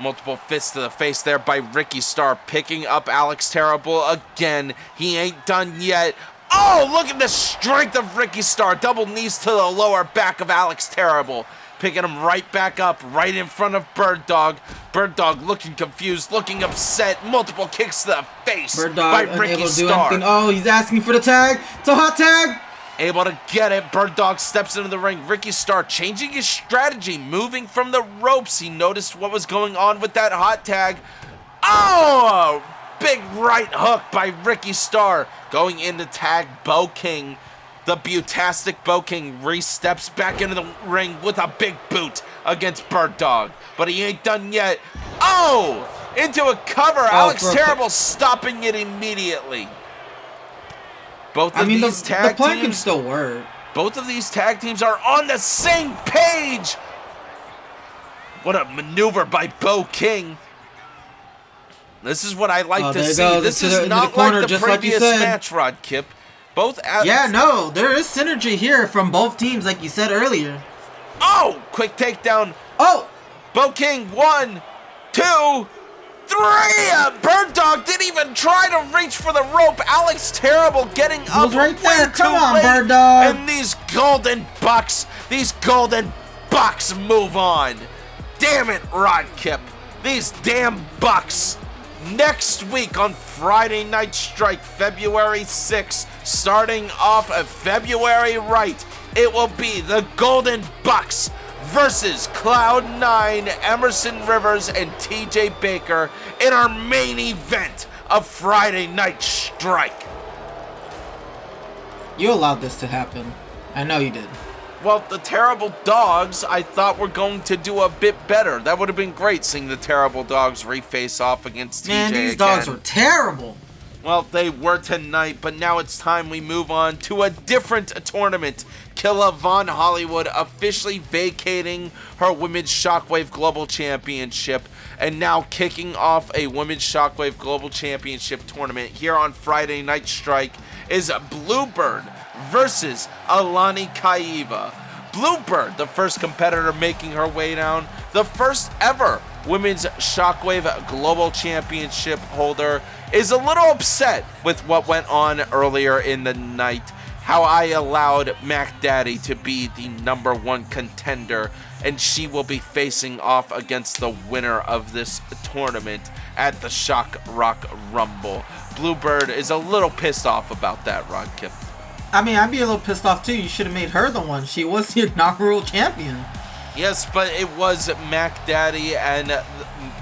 Multiple fists to the face there by Ricky Starr, picking up Alex Terrible again. He ain't done yet. Oh, look at the strength of Ricky Starr. Double knees to the lower back of Alex Terrible. Picking him right back up, right in front of Bird Dog. Bird Dog looking confused, looking upset. Multiple kicks to the face Bird by Dog Ricky unable to do Starr. anything. Oh, he's asking for the tag. It's a hot tag. Able to get it. Bird Dog steps into the ring. Ricky Starr changing his strategy, moving from the ropes. He noticed what was going on with that hot tag. Oh! Big right hook by Ricky Starr. Going in to tag Bo King. The Butastic Bo King re-steps back into the ring with a big boot against Bird Dog. But he ain't done yet. Oh! Into a cover. Alex Terrible stopping it immediately. Both of these tag the plan teams can still work. Both of these tag teams are on the same page. What a maneuver by Bo King. This is what I like to see. This is not like the previous match, Rod Kip. No, there is synergy here from both teams, like you said earlier. Oh, quick takedown. Oh, Bo King, 1, 2, 3. Bird Dog didn't even try to reach for the rope. Alex Terrible getting up right there. Come on, late. Bird Dog. And these Golden Bucks move on. Damn it, Rod Kip. These damn Bucks. Next week on Friday Night Strike, February 6th, starting off of February right, it will be the Golden Bucks versus Cloud9, Emerson Rivers, and TJ Baker in our main event of Friday Night Strike. You allowed this to happen. I know you did. Well, the Terrible Dogs, I thought were going to do a bit better. That would have been great, seeing the Terrible Dogs re-face off against TJ Man, these again. dogs were terrible. Well, they were tonight, but now it's time we move on to a different tournament. Killa Von Hollywood officially vacating her Women's Shockwave Global Championship and now kicking off a Women's Shockwave Global Championship tournament here on Friday Night Strike is Bluebird versus Alani Kaiva. Bluebird, the first competitor making her way down, the first ever Women's Shockwave Global Championship holder, is a little upset with what went on earlier in the night, how I allowed Mac Daddy to be the #1 contender, and she will be facing off against the winner of this tournament at the Shock Rock Rumble. Bluebird is a little pissed off about that, Rod Kip. I mean, I'd be a little pissed off too. You should have made her the one. She was the inaugural champion. Yes, but it was Mac Daddy and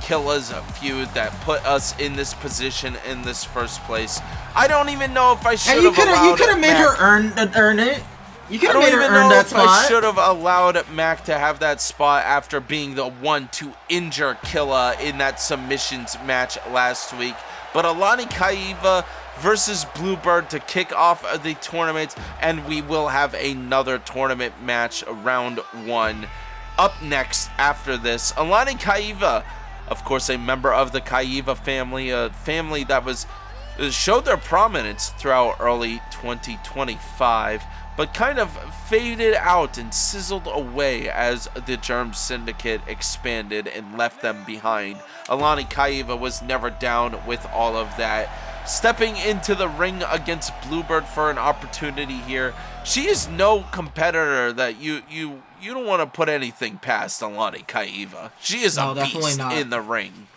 Killa's feud that put us in this position in this first place. I don't even know if I should have allowed You could have made her earn it. You could have made her earn that spot. I should have allowed Mac to have that spot after being the one to injure Killa in that submissions match last week. But Alani Kaiva versus Bluebird to kick off the tournament, and we will have another tournament match, round 1. Up next after this, Alani Kaiva, of course a member of the Kaiva family, a family that showed their prominence throughout early 2025, but kind of faded out and sizzled away as the Germ Syndicate expanded and left them behind. Alani Kaiva was never down with all of that. Stepping into the ring against Bluebird for an opportunity here. She is no competitor that you don't want to put anything past Alani Kaiva. She is a beast in the ring.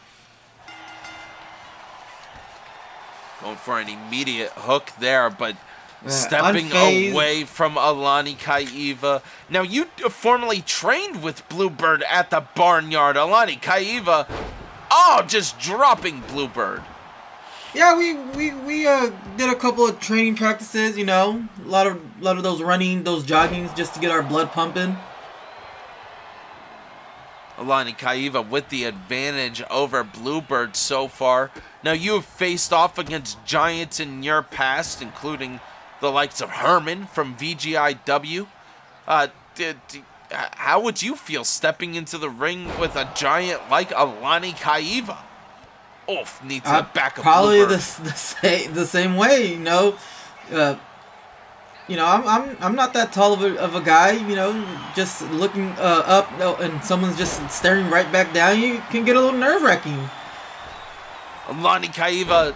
Going for an immediate hook there, but stepping away from Alani Kaiva. Now, you formerly trained with Bluebird at the Barnyard. Alani Kaiva, just dropping Bluebird. Yeah, we did a couple of training practices, you know, a lot of those running, those joggings, just to get our blood pumping. Alani Kaiva with the advantage over Bluebird so far. Now, you have faced off against giants in your past, including the likes of Herman from VGIW. how would you feel stepping into the ring with a giant like Alani Kaiva? Oof, needs to back up. Probably the same way, you know. I'm not that tall of a guy, you know. Just looking up and someone's just staring right back down, you can get a little nerve-wracking. Alani Kaiva,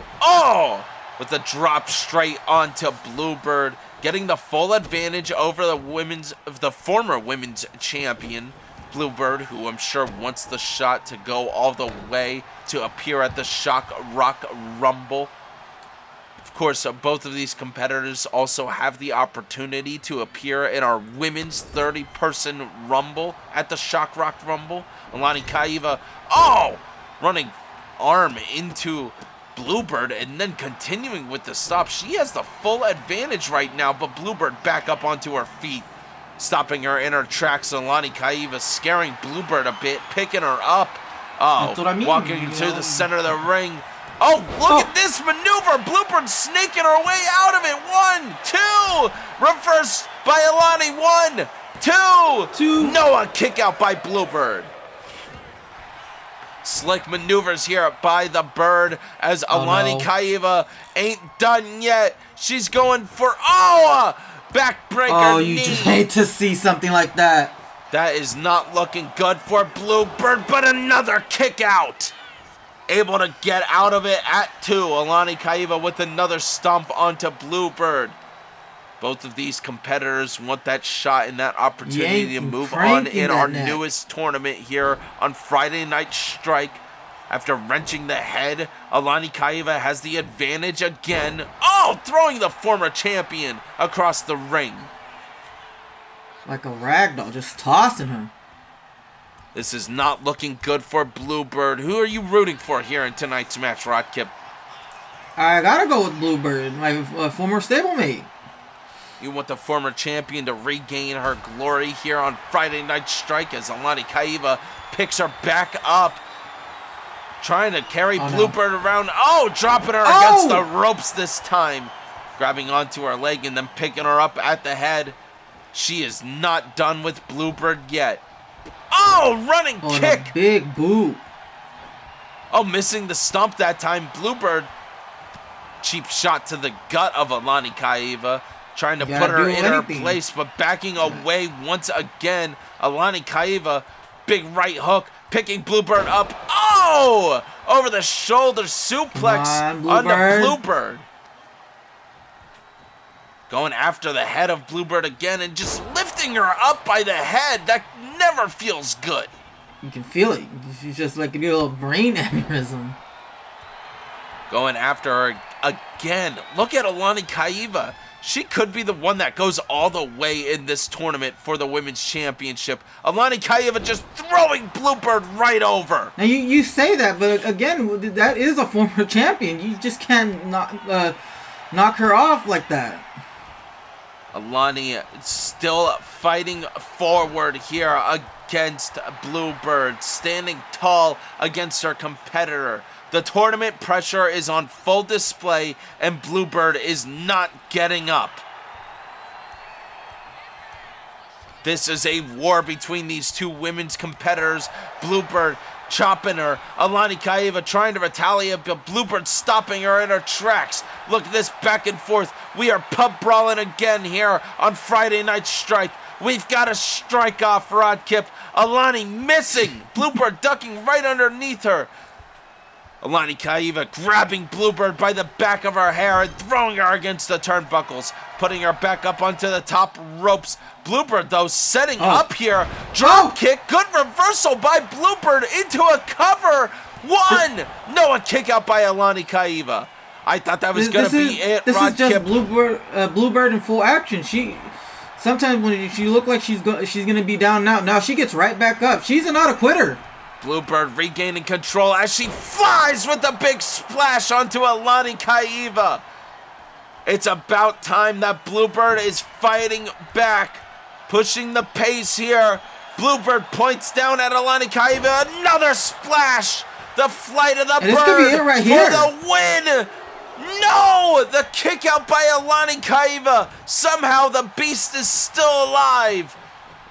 with a drop straight onto Bluebird, getting the full advantage over the former women's champion, Bluebird, who I'm sure wants the shot to go all the way to appear at the Shock Rock Rumble. Of course, both of these competitors also have the opportunity to appear in our women's 30-person Rumble at the Shock Rock Rumble. Alani Kaiva, running arm into Bluebird and then continuing with the stop. She has the full advantage right now, but Bluebird back up onto her feet, stopping her in her tracks. Alani Kaiva scaring Bluebird a bit, picking her up. That's what I mean, walking to the center of the ring. Look at this maneuver. Bluebird snaking her way out of it. 1, 2. Reversed by Alani. 1, 2. Noah kick out by Bluebird. Slick maneuvers here by the Bird as Alani Kaiva ain't done yet. She's going for backbreaker knee. You just hate to see something like that. That is not looking good for Bluebird, but another kick out. Able to get out of it at 2. Alani Kaiva with another stomp onto Bluebird. Both of these competitors want that shot and that opportunity to move on in our newest tournament here on Friday Night Strike. After wrenching the head, Alani Kaiva has the advantage again. Throwing the former champion across the ring. Like a ragdoll, just tossing her. This is not looking good for Bluebird. Who are you rooting for here in tonight's match, Rodkip? I gotta go with Bluebird, my former stablemate. You want the former champion to regain her glory here on Friday Night Strike as Alani Kaiva picks her back up. Trying to carry Bluebird around. Dropping her against the ropes this time. Grabbing onto her leg and then picking her up at the head. She is not done with Bluebird yet. Running kick. A big boot. Missing the stump that time. Bluebird. Cheap shot to the gut of Alani Kaiva. Trying to put her in her place, but backing away once again. Alani Kaiva, big right hook, picking Bluebird up. Over the shoulder suplex on the Bluebird. Going after the head of Bluebird again and just lifting her up by the head. That never feels good. You can feel it. She's just like a little brain aneurysm. Going after her again. Look at Alani Kaiva. She could be the one that goes all the way in this tournament for the Women's Championship. Alani Kaiva just throwing Bluebird right over. Now, you say that, but again, that is a former champion. You just can't knock her off like that. Alani still fighting forward here against Bluebird, standing tall against her competitor. The tournament pressure is on full display, and Bluebird is not getting up. This is a war between these two women's competitors. Bluebird chopping her. Alani Kaiva trying to retaliate, but Bluebird stopping her in her tracks. Look at this back and forth. We are pub brawling again here on Friday Night Strike. We've got a strike off, Rodkip. Alani missing. Bluebird ducking right underneath her. Alani Kaiva grabbing Bluebird by the back of her hair and throwing her against the turnbuckles, putting her back up onto the top ropes. Bluebird, though, setting up here. Drop kick. Good reversal by Bluebird into a cover. 1. No, a kick out by Alani Kaiva. I thought that was going to be it, This is just Bluebird in full action. Sometimes when she look like she's going to be down now she gets right back up. She's not a quitter. Bluebird regaining control as she flies with a big splash onto Alani Kaiva. It's about time that Bluebird is fighting back, pushing the pace here. Bluebird points down at Alani Kaiva. Another splash. The flight of the Bird for here. The win. No! The kick out by Alani Kaiva. Somehow the beast is still alive.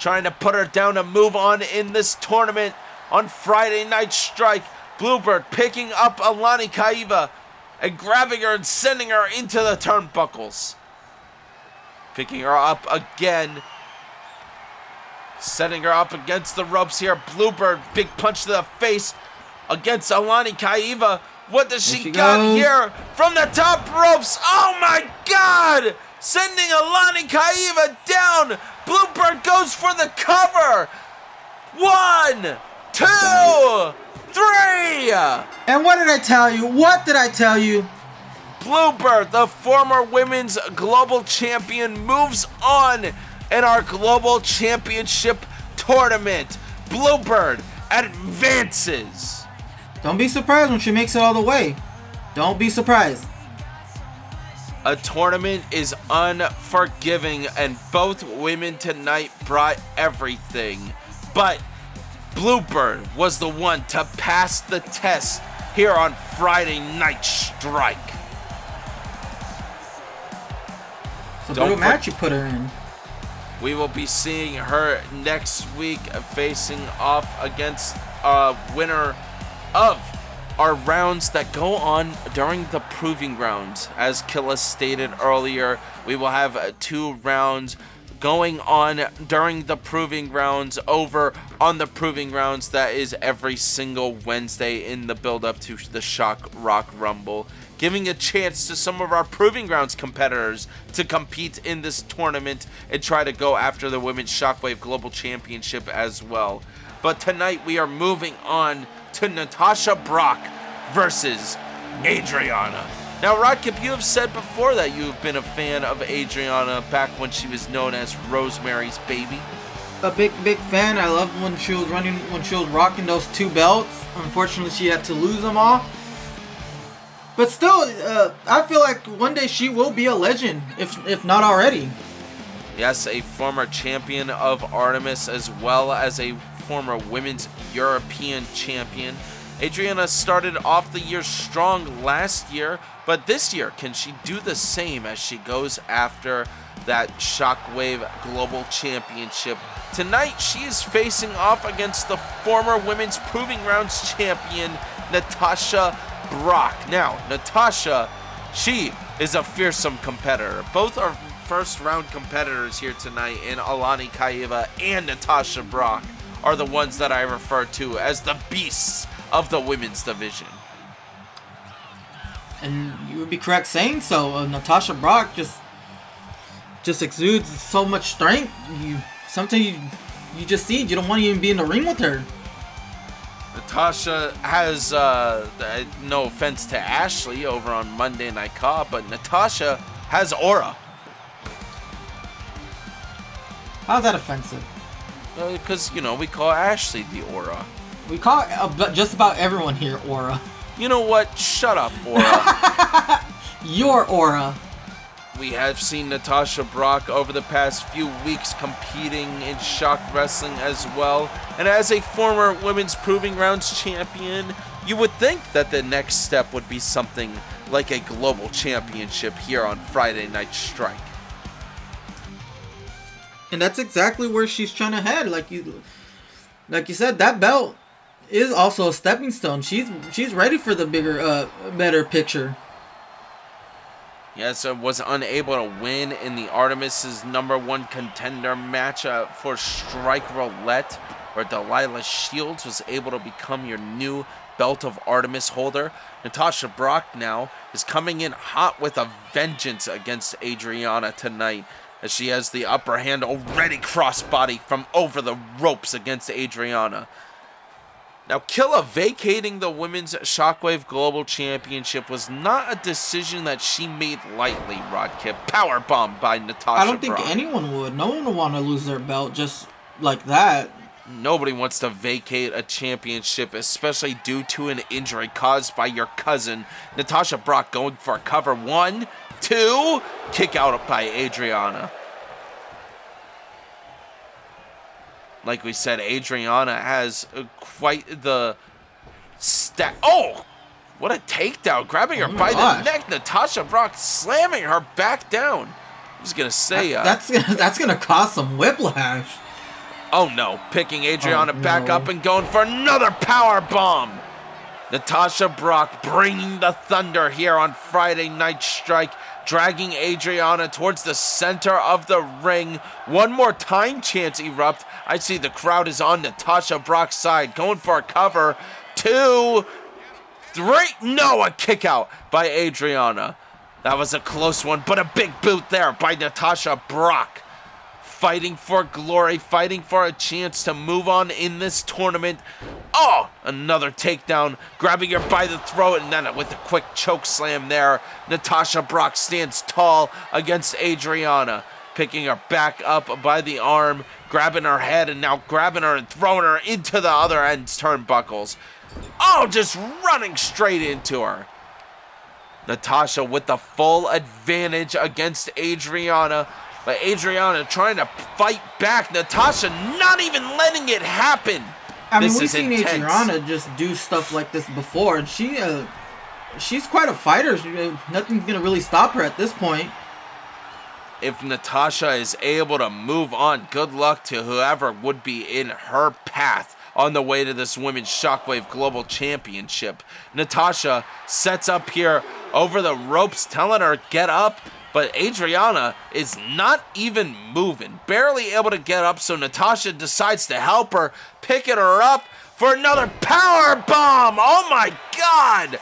trying to put her down to move on in this tournament on Friday Night Strike. Bluebird picking up Alani Kaiva and grabbing her and sending her into the turnbuckles. Picking her up again. Setting her up against the ropes here. Bluebird, big punch to the face against Alani Kaiva. What does she got here from the top ropes? Oh my God! Sending Alani Kaiva down. Bluebird goes for the cover. 1, 2, 3. And what did I tell you? What did I tell you? Bluebird, the former women's global champion, moves on in our global championship tournament. Bluebird advances. Don't be surprised when she makes it all the way. Don't be surprised. A tournament is unforgiving, and both women tonight brought everything. But Bluebird was the one to pass the test here on Friday Night Strike. So what match you put her in? We will be seeing her next week facing off against a winner of our rounds that go on during the proving rounds. As Killa stated earlier, we will have 2 rounds going on during the proving rounds over on the proving rounds. That is every single Wednesday in the build-up to the Shock Rock Rumble, giving a chance to some of our proving grounds competitors to compete in this tournament and try to go after the Women's Shockwave Global Championship as well. But tonight we are moving on to Natasha Brock versus Adriana. Now, Rodkip, you have said before that you've been a fan of Adriana back when she was known as Rosemary's Baby. A big fan. I loved when she was rocking those 2 belts. Unfortunately, she had to lose them all. But still, I feel like one day she will be a legend, if not already. Yes, a former champion of Artemis as well as a former women's European champion. Adriana started off the year strong last year, but this year, can she do the same as she goes after that Shockwave Global Championship? Tonight, she is facing off against the former Women's Proving Grounds champion, Natasha Brock. Now, Natasha, she is a fearsome competitor. Both are first-round competitors here tonight in Alani Kaiva and Natasha Brock are the ones that I refer to as the beasts of the women's division. And you would be correct saying so. Natasha Brock just exudes so much strength. Sometimes you just see it. You don't want to even be in the ring with her. Natasha has, no offense to Ashley over on Monday Night Raw, but Natasha has aura. How's that offensive? Because, we call Ashley the aura. We call just about everyone here aura. You know what? Shut up, aura. Your aura. We have seen Natasha Brock over the past few weeks competing in ShockWrestling as well. And as a former Women's Proving Grounds champion, you would think that the next step would be something like a global championship here on Friday Night Strike. And that's exactly where she's trying to head. Like you said, that belt is also a stepping stone. She's ready for the bigger, better picture. Yes, was unable to win in the Artemis's #1 contender match for Strike Roulette, where Delilah Shields was able to become your new Belt of Artemis holder. Natasha Brock now is coming in hot with a vengeance against Adriana tonight, as she has the upper hand already crossbody from over the ropes against Adriana. Now, Killa vacating the Women's Shockwave Global Championship was not a decision that she made lightly, Rodkip. Powerbomb by Natasha I don't think Brock. anyone would. No one would want to lose their belt just like that. Nobody wants to vacate a championship, especially due to an injury caused by your cousin. Natasha Brock going for a cover. 1, 2, kick out by Adriana. Like we said, Adriana has quite the stat. Oh, what a takedown. Grabbing her by the neck. Natasha Brock slamming her back down. I was going to say... That's gonna cause some whiplash. Oh no, picking Adriana back up and going for another power bomb. Natasha Brock bringing the thunder here on Friday Night Strike, dragging Adriana towards the center of the ring. One more time chants erupt. I see the crowd is on Natasha Brock's side, going for a cover. 2, 3, no, a kick out by Adriana. That was a close one, but a big boot there by Natasha Brock. Fighting for glory, fighting for a chance to move on in this tournament. Oh, another takedown, grabbing her by the throat, and then with a quick choke slam there, Natasha Brock stands tall against Adriana, picking her back up by the arm, grabbing her head, and now grabbing her and throwing her into the other end's turnbuckles. Oh, just running straight into her. Natasha with the full advantage against Adriana, but Adriana trying to fight back. Natasha not even letting it happen. I mean, we've seen Adriana just do stuff like this before, and she's quite a fighter. Nothing's gonna really stop her at this point. If Natasha is able to move on, good luck to whoever would be in her path on the way to this Women's Shockwave Global Championship. Natasha sets up here over the ropes, telling her get up, but Adriana is not even moving, barely able to get up, so Natasha decides to help her, picking her up for another power bomb. Oh my God!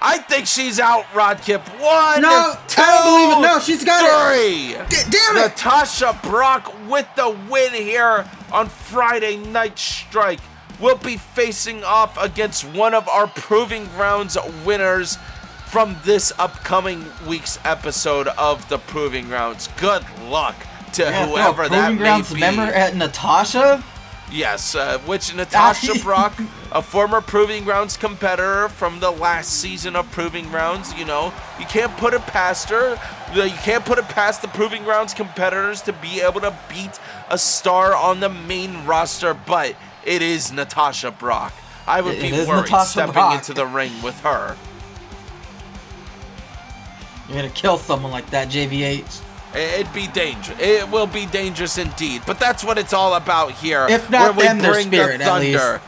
I think she's out, Rodkip. 1, no, 2, I don't believe it. No, she's got 3. Damn it! Natasha Brock with the win here on Friday Night Strike. We'll be facing off against one of our Proving Grounds winners from this upcoming week's episode of the Proving Grounds. Good luck to whoever that may Grounds be. Member at Natasha? Yes, which Natasha Brock, a former Proving Grounds competitor from the last season of Proving Grounds, you know, you can't put it past her. You can't put it past the Proving Grounds competitors to be able to beat a star on the main roster, but it is Natasha Brock. I would be worried stepping into the ring with her. You're gonna kill someone like that, JVH. It'd be dangerous. It will be dangerous indeed. But that's what it's all about here. If not where them, we their bring spirit, the at least. thunder.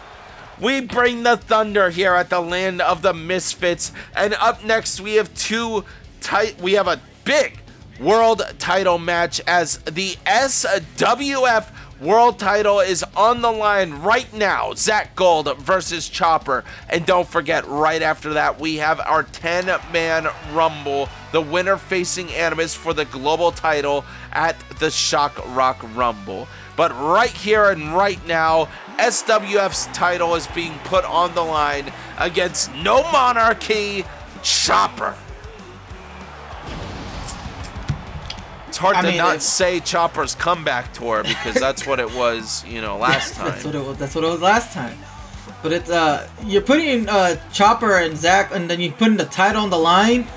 We bring the thunder here at the Land of the Misfits. And up next, we have a big world title match as the SWF World title is on the line right now. Zach Gold versus Chopper. And don't forget, right after that, we have our 10-man Rumble. The winner facing Animus for the global title at the Shock Rock Rumble. But right here and right now, SWF's title is being put on the line against No Monarchy, Chopper. It's hard to not say Chopper's comeback tour because that's what it was, last time. That's what it was last time. But it's you're putting Chopper and Zach, and then you're putting the title on the line.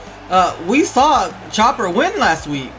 We saw Chopper win last week.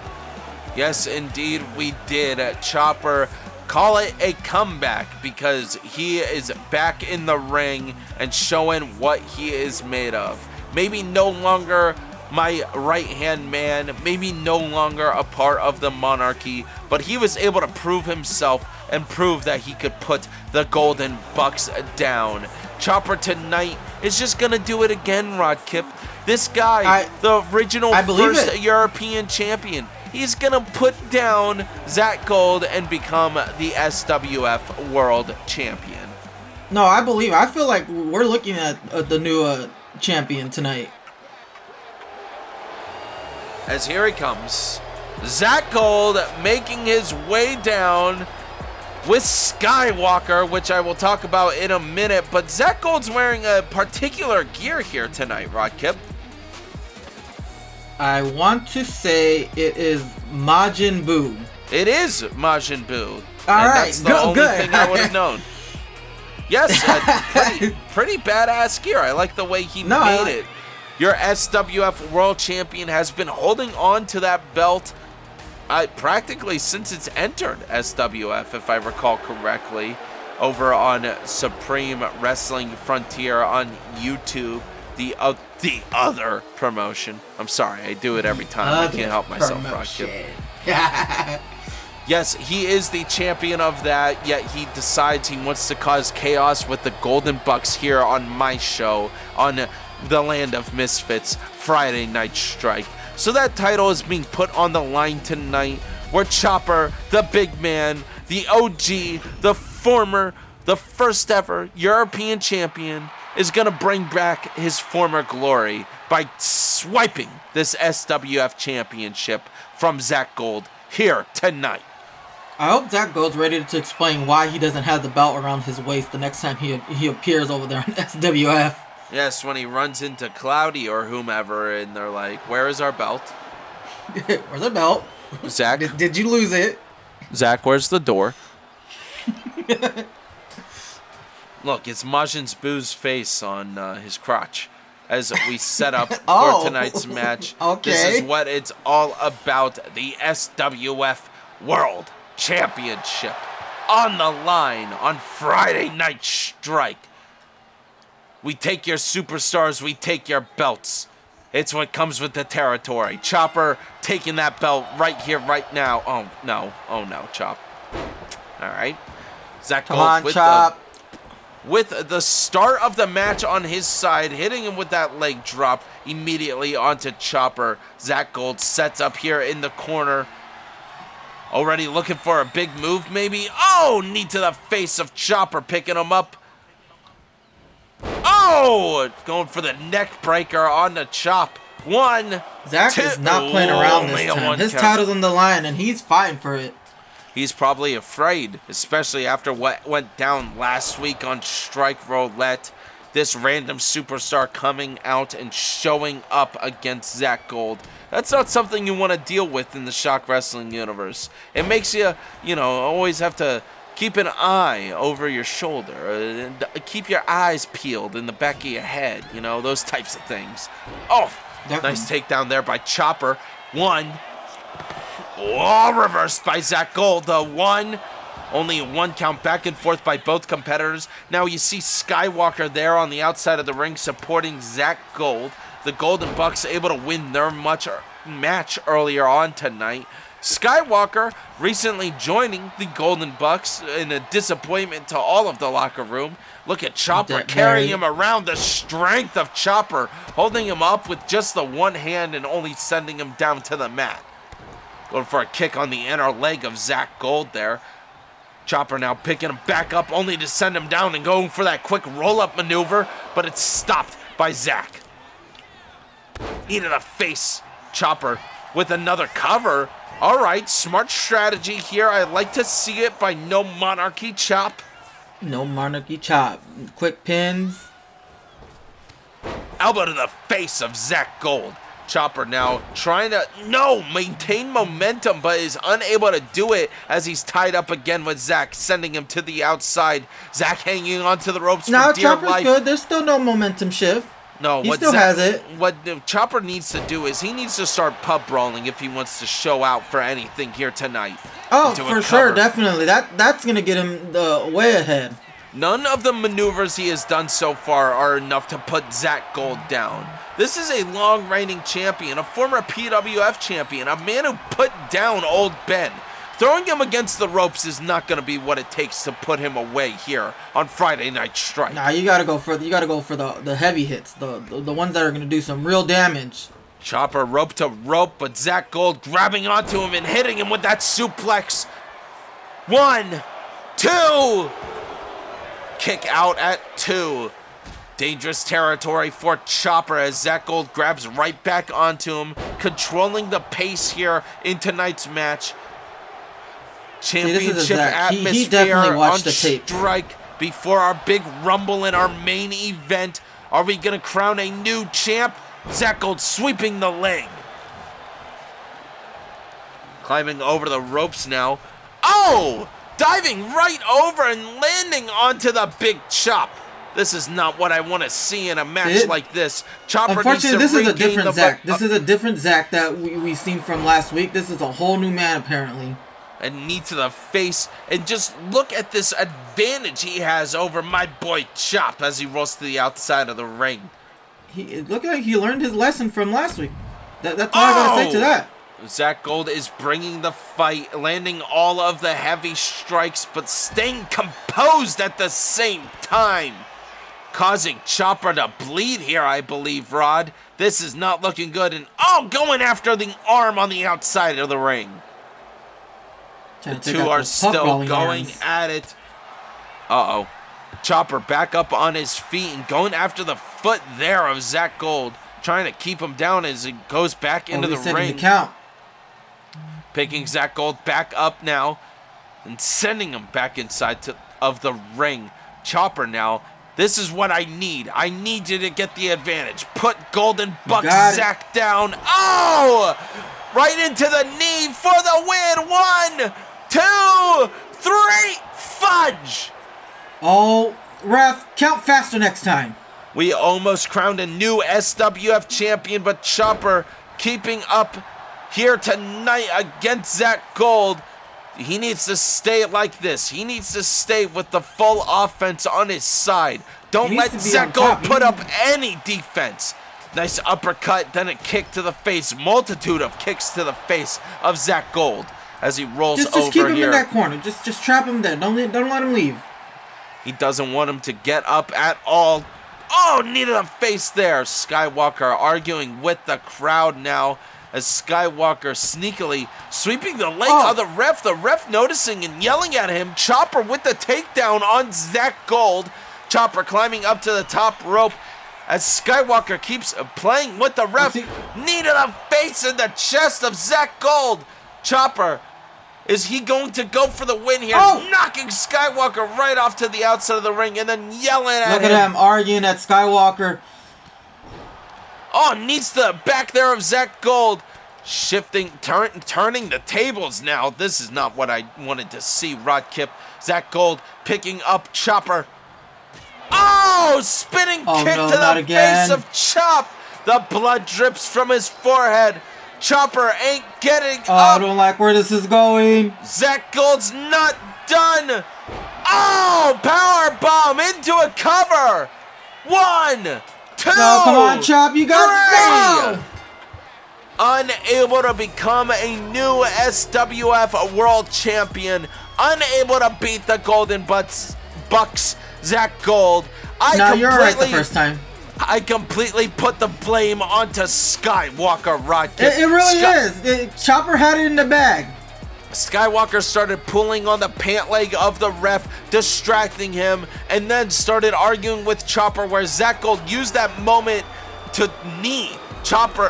Yes, indeed, we did. Chopper, call it a comeback because he is back in the ring and showing what he is made of. Maybe no longer my right-hand man, maybe no longer a part of the monarchy, but he was able to prove himself and prove that he could put the Golden Bucks down. Chopper tonight is just gonna do it again, Rodkip. This guy, the original first European champion, he's gonna put down Zach Gold and become the SWF World Champion. No, I feel like we're looking at the new champion tonight. As here he comes, Zach Gold making his way down with Skywalker, which I will talk about in a minute. But Zach Gold's wearing a particular gear here tonight, Rodkip. I want to say it is Majin Buu. It is Majin Buu. All right, that's the only thing I would have known. Yes, pretty badass gear. I like the way he made it. Your SWF World Champion has been holding on to that belt practically since it's entered SWF, if I recall correctly, over on Supreme Wrestling Frontier on YouTube, the other promotion. I'm sorry, I do it every time. I can't help myself, Rodkip. Yes, he is the champion of that, yet he decides he wants to cause chaos with the Golden Bucks here on my show, on the Land of Misfits, Friday Night Strike. So that title is being put on the line tonight, where Chopper, the big man, the OG, the first ever European champion, is going to bring back his former glory by swiping this SWF championship from Zach Gold here tonight. I hope Zach Gold's ready to explain why he doesn't have the belt around his waist the next time he appears over there on SWF. Yes, when he runs into Cloudy or whomever, and they're like, "Where is our belt?" Where's our belt? Zach, did you lose it? Zach, where's the door? Look, it's Majin Buu's face on his crotch as we set up for tonight's match. Okay. This is what it's all about. The SWF World Championship on the line on Friday Night Strike. We take your superstars, we take your belts. It's what comes with the territory. Chopper taking that belt right here, right now. Oh no, Chop. All right. Zach Come Gold on, with Chop. with the start of the match on his side, hitting him with that leg drop immediately onto Chopper. Zach Gold sets up here in the corner. Already looking for a big move, maybe. Oh, knee to the face of Chopper, picking him up. Oh, going for the neck breaker on the Chop. One, Zach two. is not playing around this Only a time. one His count. title's on the line, and he's fighting for it. He's probably afraid, especially after what went down last week on Strike Roulette. This random superstar coming out and showing up against Zach Gold. That's not something you want to deal with in the ShockWrestling universe. It makes you, always have to keep an eye over your shoulder. And keep your eyes peeled in the back of your head. Those types of things. Oh, Definitely. Nice takedown there by Chopper. One. Oh, reversed by Zach Gold. The one. Only a one count, back and forth by both competitors. Now you see Skywalker there on the outside of the ring supporting Zach Gold. The Golden Bucks able to win their match earlier on tonight. Skywalker recently joining the Golden Bucks in a disappointment to all of the locker room. Look at Chopper carrying him around. The strength of Chopper holding him up with just the one hand and only sending him down to the mat. Going for a kick on the inner leg of Zach Gold there. Chopper now picking him back up only to send him down and going for that quick roll-up maneuver, but it's stopped by Zach. Knee to the face. Chopper with another cover. All right, smart strategy here. I like to see it by No Monarchy Chop. No Monarchy Chop. Quick pins. Elbow to the face of Zach Gold. Chopper now trying to, maintain momentum, but is unable to do it as he's tied up again with Zach, sending him to the outside. Zach hanging onto the ropes for dear Chopper's life. good. There's still no momentum shift. No, he still has it. What Chopper needs to do is he needs to start pub brawling if he wants to show out for anything here tonight. Oh, for sure, definitely. That's gonna get him way ahead. None of the maneuvers he has done so far are enough to put Zach Gold down. This is a long-reigning champion, a former PWF champion, a man who put down Old Ben. Throwing him against the ropes is not going to be what it takes to put him away here on Friday Night Strike. Nah, you gotta go for the heavy hits, the ones that are gonna do some real damage. Chopper rope to rope, but Zach Gold grabbing onto him and hitting him with that suplex. 1, 2. Kick out at 2. Dangerous territory for Chopper as Zach Gold grabs right back onto him, controlling the pace here in tonight's match. Championship atmosphere he definitely watched on the tape. Strike before our big rumble in our main event. Are we going to crown a new champ? Zach Gold sweeping the leg. Climbing over the ropes now. Oh! Diving right over and landing onto the big chop. This is not what I want to see in a match like this. Chopper Unfortunately, needs to this is a different the Zach. This is a different Zach that we've seen from last week. This is a whole new man, apparently. A knee to the face. And just look at this advantage he has over my boy Chop as he rolls to the outside of the ring. It looked like he learned his lesson from last week. That's all I gotta say to that. Zach Gold is bringing the fight, landing all of the heavy strikes, but staying composed at the same time. Causing Chopper to bleed here, I believe, Rod. This is not looking good. And, going after the arm on the outside of the ring. The two are still going at it. Uh-oh. Chopper back up on his feet and going after the foot there of Zach Gold. Trying to keep him down as he goes back into the ring. Picking Zach Gold back up now and sending him back inside of the ring. Chopper now, this is what I need. I need you to get the advantage. Put Golden Buck Zach down. Oh! Right into the knee for the win. 1, 2, 3. Fudge! Oh, ref, count faster next time. We almost crowned a new SWF champion, but Chopper keeping up here tonight against Zach Gold. He needs to stay like this. He needs to stay with the full offense on his side. Don't let Zach Gold put up any defense. Nice uppercut, then a kick to the face. Multitude of kicks to the face of Zach Gold as he rolls over here. Just keep him in that corner. Just trap him there. Don't let him leave. He doesn't want him to get up at all. Oh, knee to the face there. Skywalker arguing with the crowd now as Skywalker sneakily sweeping the leg of the ref. The ref noticing and yelling at him. Chopper with the takedown on Zach Gold. Chopper climbing up to the top rope as Skywalker keeps playing with the ref. Knee to the face and the chest of Zach Gold. Chopper, is he going to go for the win here? Knocking Skywalker right off to the outside of the ring and then yelling at him. Look at him arguing at Skywalker. Oh, needs the back there of Zach Gold. Shifting, turning the tables now. This is not what I wanted to see, Rod Kip. Zach Gold picking up Chopper. Oh, spinning kick to the face of Chop. The blood drips from his forehead. Chopper ain't getting up. I don't like where this is going. Zach Gold's not done. Oh, power bomb into a cover. 1, 2, no, come on, Chop, you got it. Unable to become a new SWF World Champion. Unable to beat the Golden Bucks, Zach Gold. You're right the first time. I completely put the blame onto Skywalker, Rod Kip. It really is. Chopper had it in the bag. Skywalker started pulling on the pant leg of the ref, distracting him, and then started arguing with Chopper, where Zach Gold used that moment to knee Chopper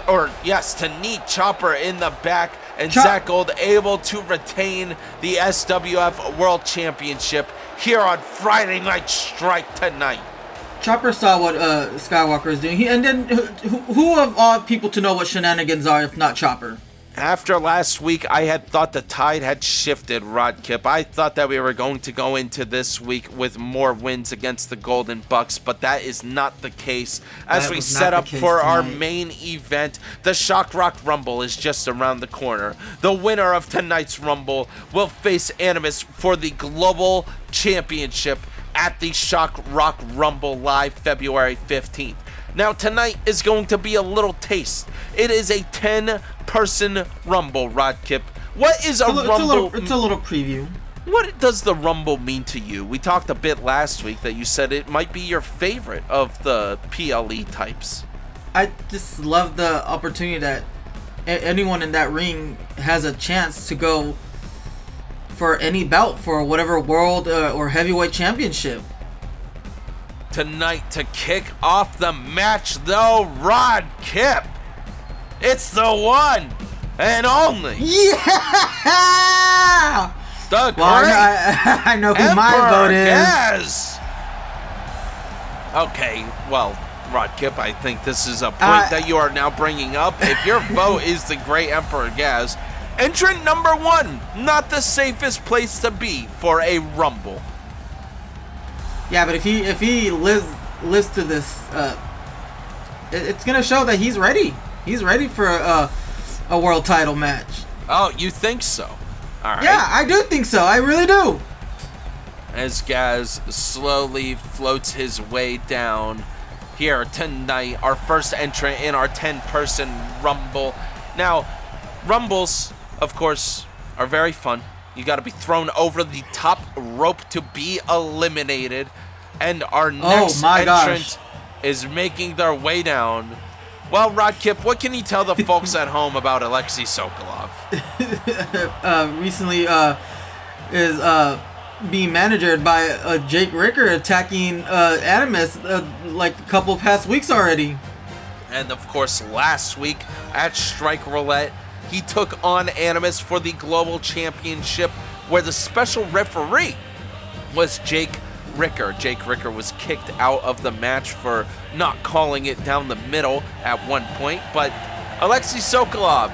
in the back, and Zach Gold able to retain the SWF World Championship here on Friday Night Strike tonight. Chopper saw what Skywalker is doing. And then who of all people to know what shenanigans are if not Chopper? After last week, I had thought the tide had shifted, Rod Kip. I thought that we were going to go into this week with more wins against the Golden Bucks, but that is not the case. As we set up for our main event, the Shock Rock Rumble is just around the corner. The winner of tonight's Rumble will face Animus for the Global Championship at the Shock Rock Rumble Live February 15th. Now, tonight is going to be a little taste. It is a 10-person Rumble, Rod Kip. What is Rumble? It's a little preview. What does the Rumble mean to you? We talked a bit last week that you said it might be your favorite of the PLE types. I just love the opportunity that anyone in that ring has a chance to go for any belt for whatever world or heavyweight championship. Tonight to kick off the match, though, Rod Kip. It's the one and only. Yeah! The great I know who my vote is. Okay, well, Rod Kip, I think this is a point that you are now bringing up. If your vote is the Great Emperor Gaz, entrant number 1, not the safest place to be for a Rumble. Yeah, but if he lives to this, it's gonna show that he's ready. He's ready for a world title match. Oh, you think so? All right. Yeah, I do think so. I really do. As Gaz slowly floats his way down here tonight, our first entrant in our 10-person Rumble. Now, Rumbles, of course, are very fun. You got to be thrown over the top rope to be eliminated. And our next entrant is making their way down. Well, Rodkip, what can you tell the folks at home about Alexei Sokolov? Recently is being managered by Jake Ricker attacking Animus like a couple past weeks already. And of course, last week at Strike Roulette, he took on Animus for the Global Championship, where the special referee was Jake Ricker. Jake Ricker was kicked out of the match for not calling it down the middle at one point, but Alexei Sokolov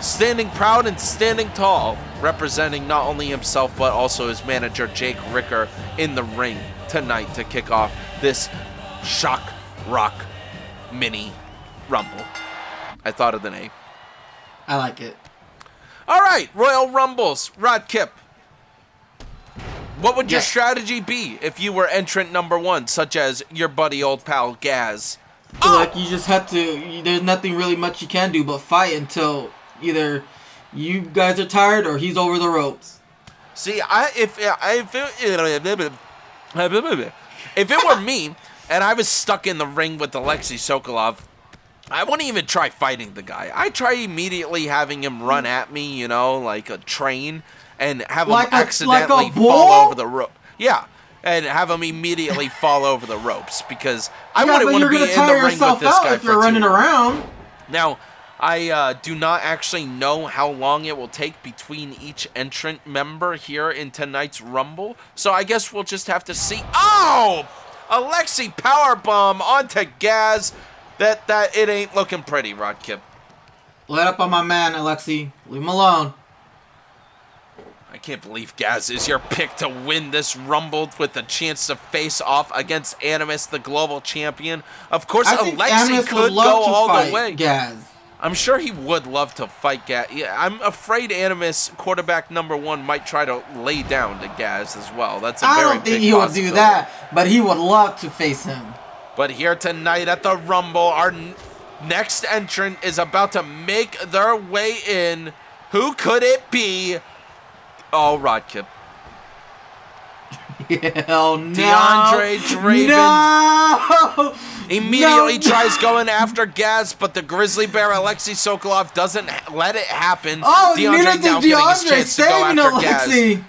standing proud and standing tall, representing not only himself but also his manager Jake Ricker in the ring tonight to kick off this Shock Rock Mini Rumble. I thought of the name. I like it. All right, Royal Rumbles. Rodkip, what would your strategy be if you were entrant number one, such as your buddy old pal Gaz? Like, you just have to, there's nothing really much you can do but fight until either you guys are tired or he's over the ropes. See, if it were me and I was stuck in the ring with Alexei Sokolov, I wouldn't even try fighting the guy. I'd try immediately having him run at me, you know, like a train, and have him accidentally fall over the rope. Yeah, and have him immediately fall over the ropes, because I wouldn't want to be in the ring with this guy if you're running around. Now, I do not actually know how long it will take between each entrant member here in tonight's Rumble, so I guess we'll just have to see. Oh! Alexei powerbomb onto Gaz. That it ain't looking pretty, Rodkip. Let up on my man, Alexei. Leave him alone. I can't believe Gaz is your pick to win this Rumble with a chance to face off against Animus, the global champion. Of course, Alexei could go all the way. Gaz. I'm sure he would love to fight Gaz. Yeah, I'm afraid Animus, quarterback number one, might try to lay down to Gaz as well. That's a very big I don't think he would do that, but he would love to face him. But here tonight at the Rumble, our next entrant is about to make their way in. Who could it be? Oh, Rodkip. Hell no. DeAndre Draven. No! Immediately tries going after Gaz, but the Grizzly Bear, Alexei Sokolov, doesn't let it happen. Oh, DeAndre now getting his chance to go after Alexei. Gaz.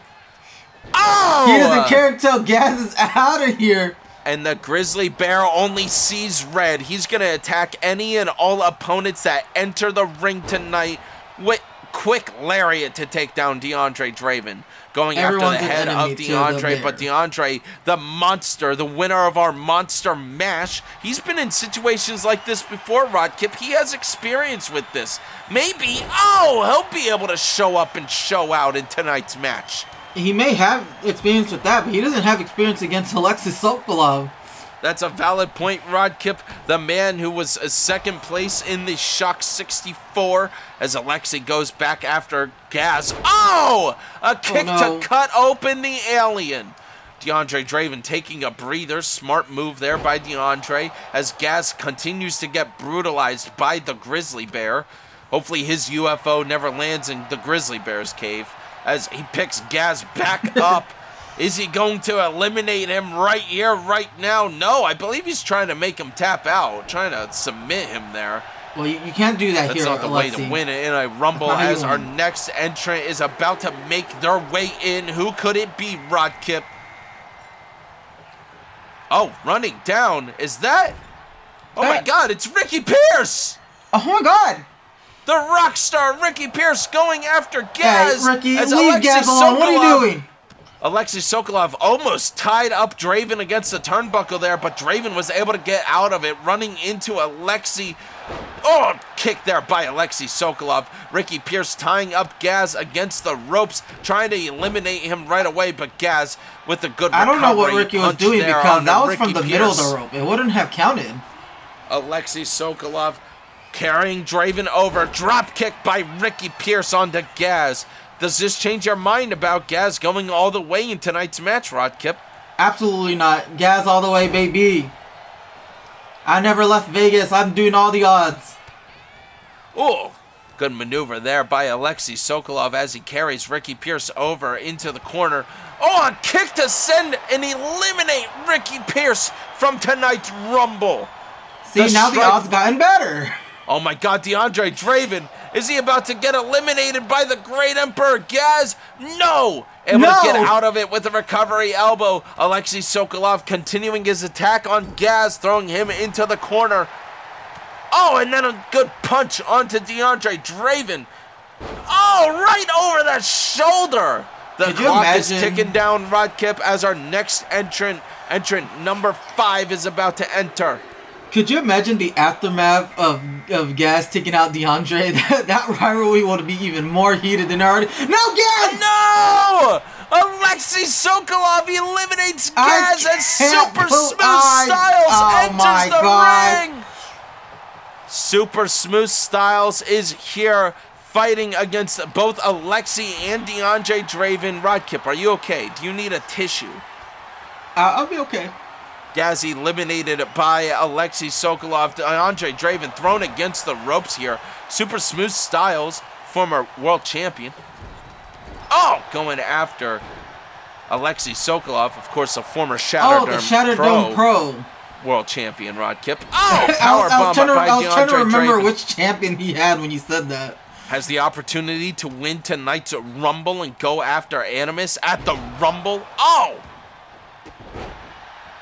Oh! He doesn't care until Gaz is out of here. And the Grizzly Bear only sees red. He's going to attack any and all opponents that enter the ring tonight with quick lariat to take down DeAndre Draven. Going after the head of DeAndre, but DeAndre, the monster, the winner of our Monster Mash, he's been in situations like this before, Rodkip. He has experience with this. Maybe, he'll be able to show up and show out in tonight's match. He may have experience with that, but he doesn't have experience against Alexei Sokolov. That's a valid point, Rodkip. The man who was second place in the Shock 64 as Alexei goes back after Gaz. Oh! A kick to cut open the alien. DeAndre Draven taking a breather. Smart move there by DeAndre as Gaz continues to get brutalized by the Grizzly Bear. Hopefully his UFO never lands in the Grizzly Bear's cave as he picks Gaz back up. Is he going to eliminate him right here, right now? No, I believe he's trying to make him tap out, trying to submit him there. Well, you can't do that here, That's not the Alexei. way to win it in a Rumble as our next entrant is about to make their way in. Who could it be, Rodkip? Oh, running down. Is that? Oh, my God, it's Ricky Pierce! Oh, my God! The rock star Ricky Pierce going after Gaz. Hey, Ricky, leave Gaz alone. What are you doing? Alexei Sokolov almost tied up Draven against the turnbuckle there, but Draven was able to get out of it, running into Alexei. Oh, kick there by Alexei Sokolov. Ricky Pierce tying up Gaz against the ropes, trying to eliminate him right away, but Gaz with a good recovery. I don't know what Ricky was doing because that was Ricky from the middle of the rope. It wouldn't have counted. Alexei Sokolov carrying Draven over. Drop kick by Ricky Pierce onto Gaz. Does this change your mind about Gaz going all the way in tonight's match, Rodkip? Absolutely not. Gaz all the way, baby. I never left Vegas. I'm doing all the odds. Oh, Good maneuver there by Alexei Sokolov as he carries Ricky Pierce over into the corner. Oh, a kick to send and eliminate Ricky Pierce from tonight's Rumble. See, now the odds gotten better. Oh my God, DeAndre Draven. Is he about to get eliminated by the Great Emperor Gaz? No! Able to get out of it with a recovery elbow. Alexei Sokolov continuing his attack on Gaz, throwing him into the corner. Oh, and then a good punch onto DeAndre Draven. Oh, right over that shoulder. The clock is ticking down, Rodkip, as our next entrant number 5 is about to enter. Could you imagine the aftermath of Gaz taking out DeAndre? That rivalry would be even more heated than already. No, Gaz! No! Alexei Sokolov eliminates Gaz as Super Smooth Styles enters the ring. Super Smooth Styles is here fighting against both Alexei and DeAndre Draven. Rodkip, are you okay? Do you need a tissue? I'll be okay. Gaz eliminated by Alexei Sokolov. DeAndre Draven thrown against the ropes here. Super Smooth Styles, former world champion. Oh, going after Alexei Sokolov, of course, a former Shattered Dome Pro world champion, Rodkip. Oh, powerbomb by DeAndre Draven. I was trying to remember which champion he had when you said that. Has the opportunity to win tonight's Rumble and go after Animus at the Rumble. Oh!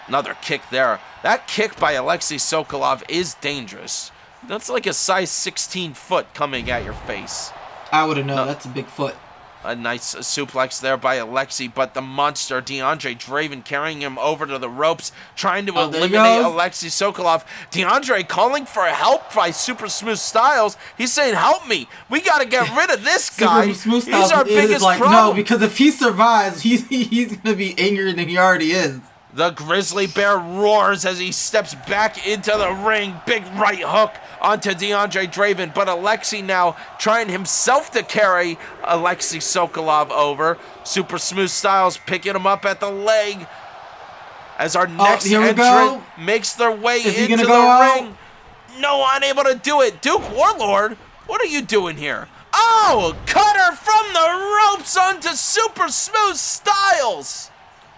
Another kick there. That kick by Alexei Sokolov is dangerous. That's like a size 16 foot coming at your face. I wouldn't know. That's a big foot. A nice suplex there by Alexei, but the monster DeAndre Draven carrying him over to the ropes, trying to eliminate Alexei Sokolov. DeAndre calling for help by Super Smooth Styles. He's saying, help me. We got to get rid of this guy. Super Smooth Styles He's our biggest problem. No, because if he survives, he's going to be angrier than he already is. The Grizzly Bear roars as he steps back into the ring. Big right hook onto DeAndre Draven, but Alexei now trying himself to carry Alexei Sokolov over. Super Smooth Styles picking him up at the leg as our next entrant makes their way into the ring. No, unable to do it. Duke Warlord, what are you doing here? Oh, cutter from the ropes onto Super Smooth Styles.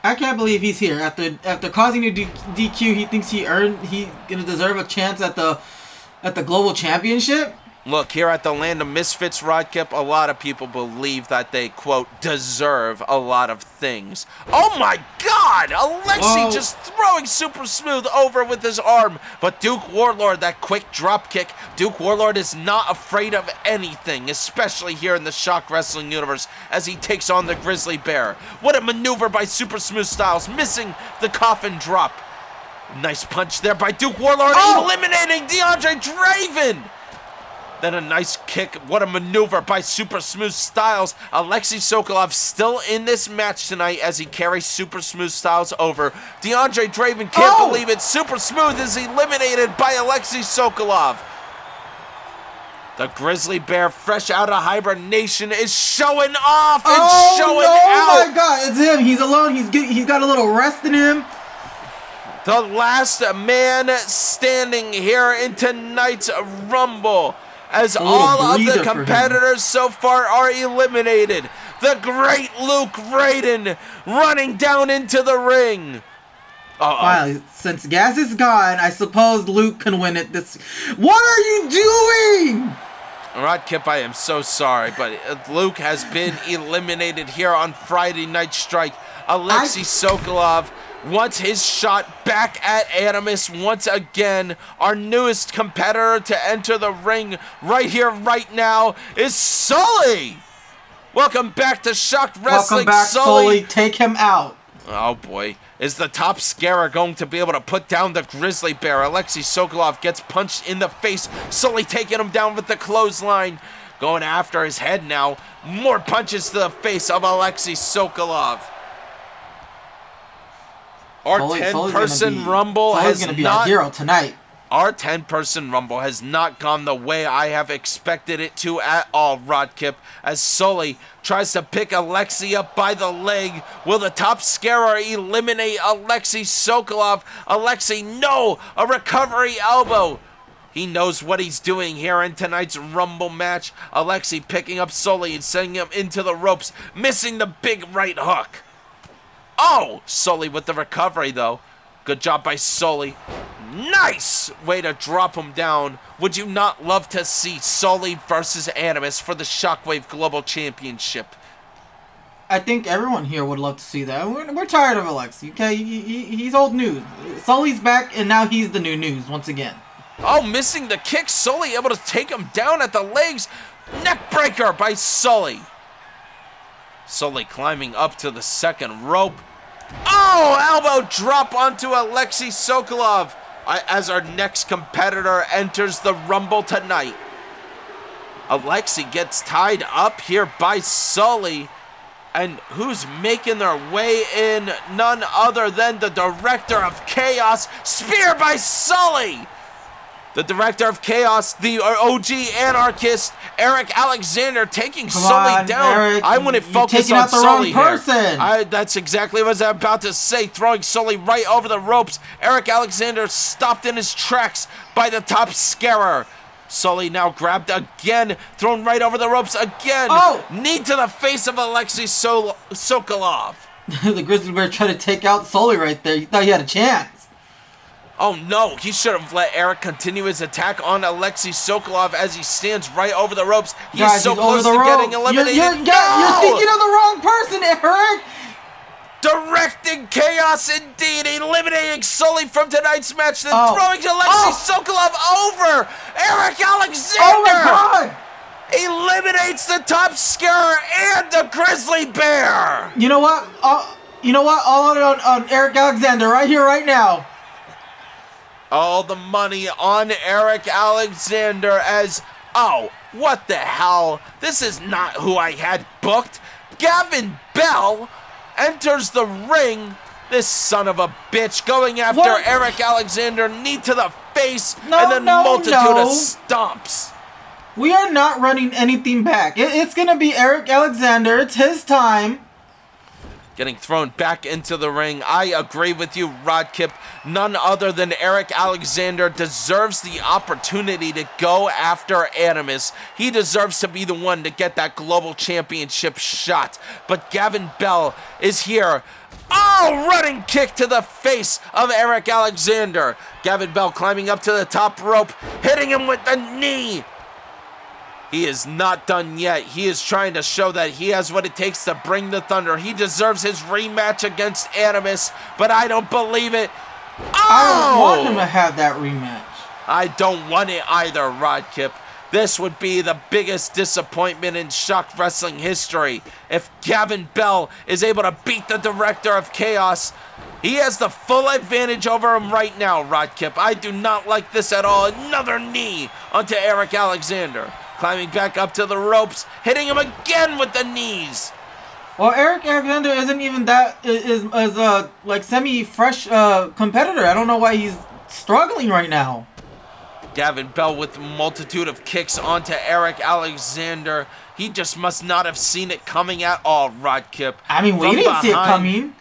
I can't believe he's here. After causing a DQ, he thinks he's gonna deserve a chance at the global championship. Look, here at the Land of Misfits, Rodkip, a lot of people believe that they, quote, deserve a lot of things. Oh my God! Alexei just throwing Super Smooth over with his arm. But Duke Warlord, that quick drop kick, Duke Warlord is not afraid of anything, especially here in the ShockWrestling universe as he takes on the Grizzly Bear. What a maneuver by Super Smooth Styles, missing the coffin drop. Nice punch there by Duke Warlord, eliminating DeAndre Draven. Then a nice kick. What a maneuver by Super Smooth Styles. Alexei Sokolov still in this match tonight as he carries Super Smooth Styles over. DeAndre Draven can't believe it. Super Smooth is eliminated by Alexei Sokolov. The Grizzly Bear, fresh out of hibernation, is showing off and showing out. Oh my God, it's him. He's alone. He's got a little rest in him. The last man standing here in tonight's Rumble. As all of the competitors so far are eliminated. The great Luke Raiden running down into the ring. Finally, since Gaz is gone, I suppose Luke can win it. What are you doing? Rodkip, I am so sorry, but Luke has been eliminated here on Friday Night Strike. Alexei Sokolov wants his shot back at Animus once again. Our newest competitor to enter the ring right here, right now, is Sully. Welcome back to ShockWrestling, Welcome back, Sully. Take him out. Oh, boy. Is the top scarer going to be able to put down the Grizzly Bear? Alexei Sokolov gets punched in the face. Sully taking him down with the clothesline. Going after his head now. More punches to the face of Alexei Sokolov. Our 10-person Rumble has not be our hero tonight. Our 10-person Rumble has not gone the way I have expected it to at all, Rodkip, as Sully tries to pick Alexei up by the leg. Will the top scarer eliminate Alexei Sokolov? Alexei, no! A recovery elbow. He knows what he's doing here in tonight's Rumble match. Alexi picking up Sully and sending him into the ropes, missing the big right hook. Oh, Sully with the recovery, though. Good job by Sully. Nice way to drop him down. Would you not love to see Sully versus Animus for the Shockwave Global Championship? I think everyone here would love to see that. We're tired of Alexi, okay? He's old news. Sully's back, and now he's the new news once again. Oh, missing the kick. Sully able to take him down at the legs. Neck breaker by Sully. Sully climbing up to the second rope. Oh, elbow drop onto Alexei Sokolov as our next competitor enters the Rumble tonight. Alexei gets tied up here by Sully. And who's making their way in? None other than the Director of Chaos. Spear by Sully. The Director of Chaos, the OG Anarchist, Eric Alexander, taking Sully down. Eric, I wouldn't focus on Sully here. That's exactly what I was about to say. Throwing Sully right over the ropes. Eric Alexander stopped in his tracks by the top scarer. Sully now grabbed again, thrown right over the ropes again. Oh! Knee to the face of Alexei Sokolov. The Grizzly Bear tried to take out Sully right there. You thought he had a chance. Oh no, he should have let Eric continue his attack on Alexei Sokolov as he stands right over the ropes. He's so close to getting eliminated. You're thinking of the wrong person, Eric! Directing chaos indeed, eliminating Sully from tonight's match, then throwing Alexei Sokolov over. Eric Alexander! Oh my God! Eliminates the top scarer and the Grizzly Bear! You know what? All on Eric Alexander right here, right now. All the money on Eric Alexander as... Oh, what the hell? This is not who I had booked. Gavin Bell enters the ring. This son of a bitch going after Eric Alexander. Knee to the face and then multitude of stomps. We are not running anything back. It's going to be Eric Alexander. It's his time. Getting thrown back into the ring. I agree with you, Rodkip. None other than Eric Alexander deserves the opportunity to go after Animus. He deserves to be the one to get that global championship shot. But Gavin Bell is here. Oh, running kick to the face of Eric Alexander. Gavin Bell climbing up to the top rope, hitting him with the knee. He is not done yet. He is trying to show that he has what it takes to bring the thunder. He deserves his rematch against Animus, but I don't believe it. Oh! I don't want him to have that rematch. I don't want it either, Rodkip. This would be the biggest disappointment in ShockWrestling history. If Gavin Bell is able to beat the Director of Chaos, he has the full advantage over him right now, Rodkip. I do not like this at all. Another knee onto Eric Alexander. Climbing back up to the ropes, hitting him again with the knees. Well, Eric Alexander isn't even that like semi-fresh competitor. I don't know why he's struggling right now. Gavin Bell with a multitude of kicks onto Eric Alexander. He just must not have seen it coming at all, Rodkip. I mean, we didn't see it coming.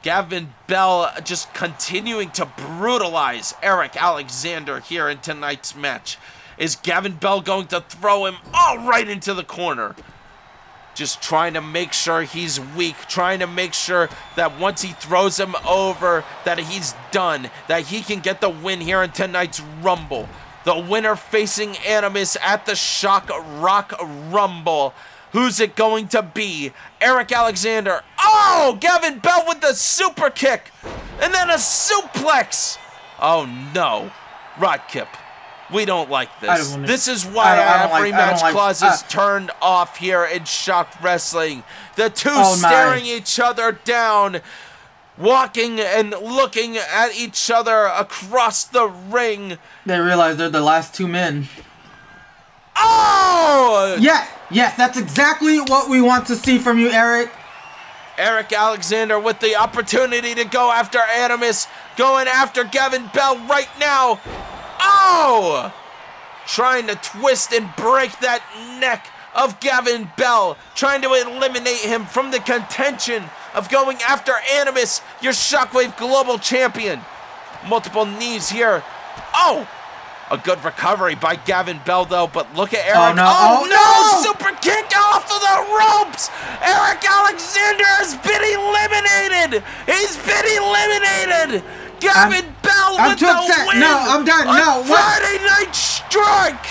Gavin Bell just continuing to brutalize Eric Alexander here in tonight's match. Is Gavin Bell going to throw him right into the corner? Just trying to make sure he's weak, trying to make sure that once he throws him over, that he's done, that he can get the win here in tonight's Rumble. The winner facing Animus at the Shock Rock Rumble. Who's it going to be? Eric Alexander. Oh, Gavin Bell with the super kick. And then a suplex. Oh no. Rodkip. We don't like this. This is why our rematch clause is turned off here in ShockWrestling. The two staring each other down, walking and looking at each other across the ring. They realize they're the last two men. Oh! Yes, that's exactly what we want to see from you, Eric. Eric Alexander with the opportunity to go after Animus, going after Gavin Bell right now. Oh! Trying to twist and break that neck of Gavin Bell. Trying to eliminate him from the contention of going after Animus, your Shockwave Global Champion. Multiple knees here. Oh! A good recovery by Gavin Bell, though, but look at Eric. Oh, no! Super kick off of the ropes! Eric Alexander has been eliminated! He's been eliminated! Gavin Bell I'm with too the upset. win! No, I'm done. No, what? Friday Night Strike!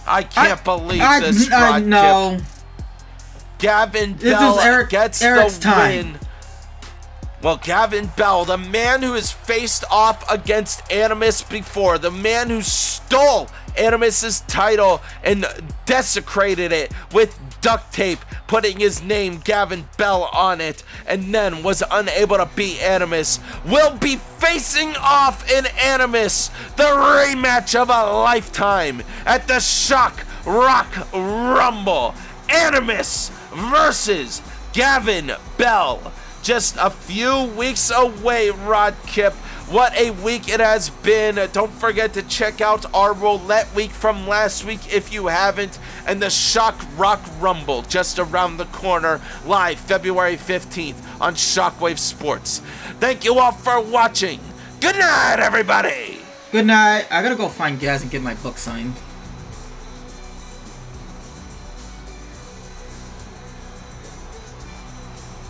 I can't believe this, Rod no. Kip. Gavin Bell gets Eric's the time. win. Well, Gavin Bell, the man who has faced off against Animus before, the man who stole Animus's title and desecrated it with duct tape, putting his name, Gavin Bell, on it, and then was unable to beat Animus, will be facing off in Animus, the rematch of a lifetime at the Shock Rock Rumble. Animus versus Gavin Bell. Just a few weeks away, Rod Kip. What a week it has been. Don't forget to check out our Roulette Week from last week if you haven't. And the Shock Rock Rumble just around the corner, live February 15th on Shockwave Sports. Thank you all for watching. Good night, everybody. Good night. I gotta go find Gaz and get my book signed.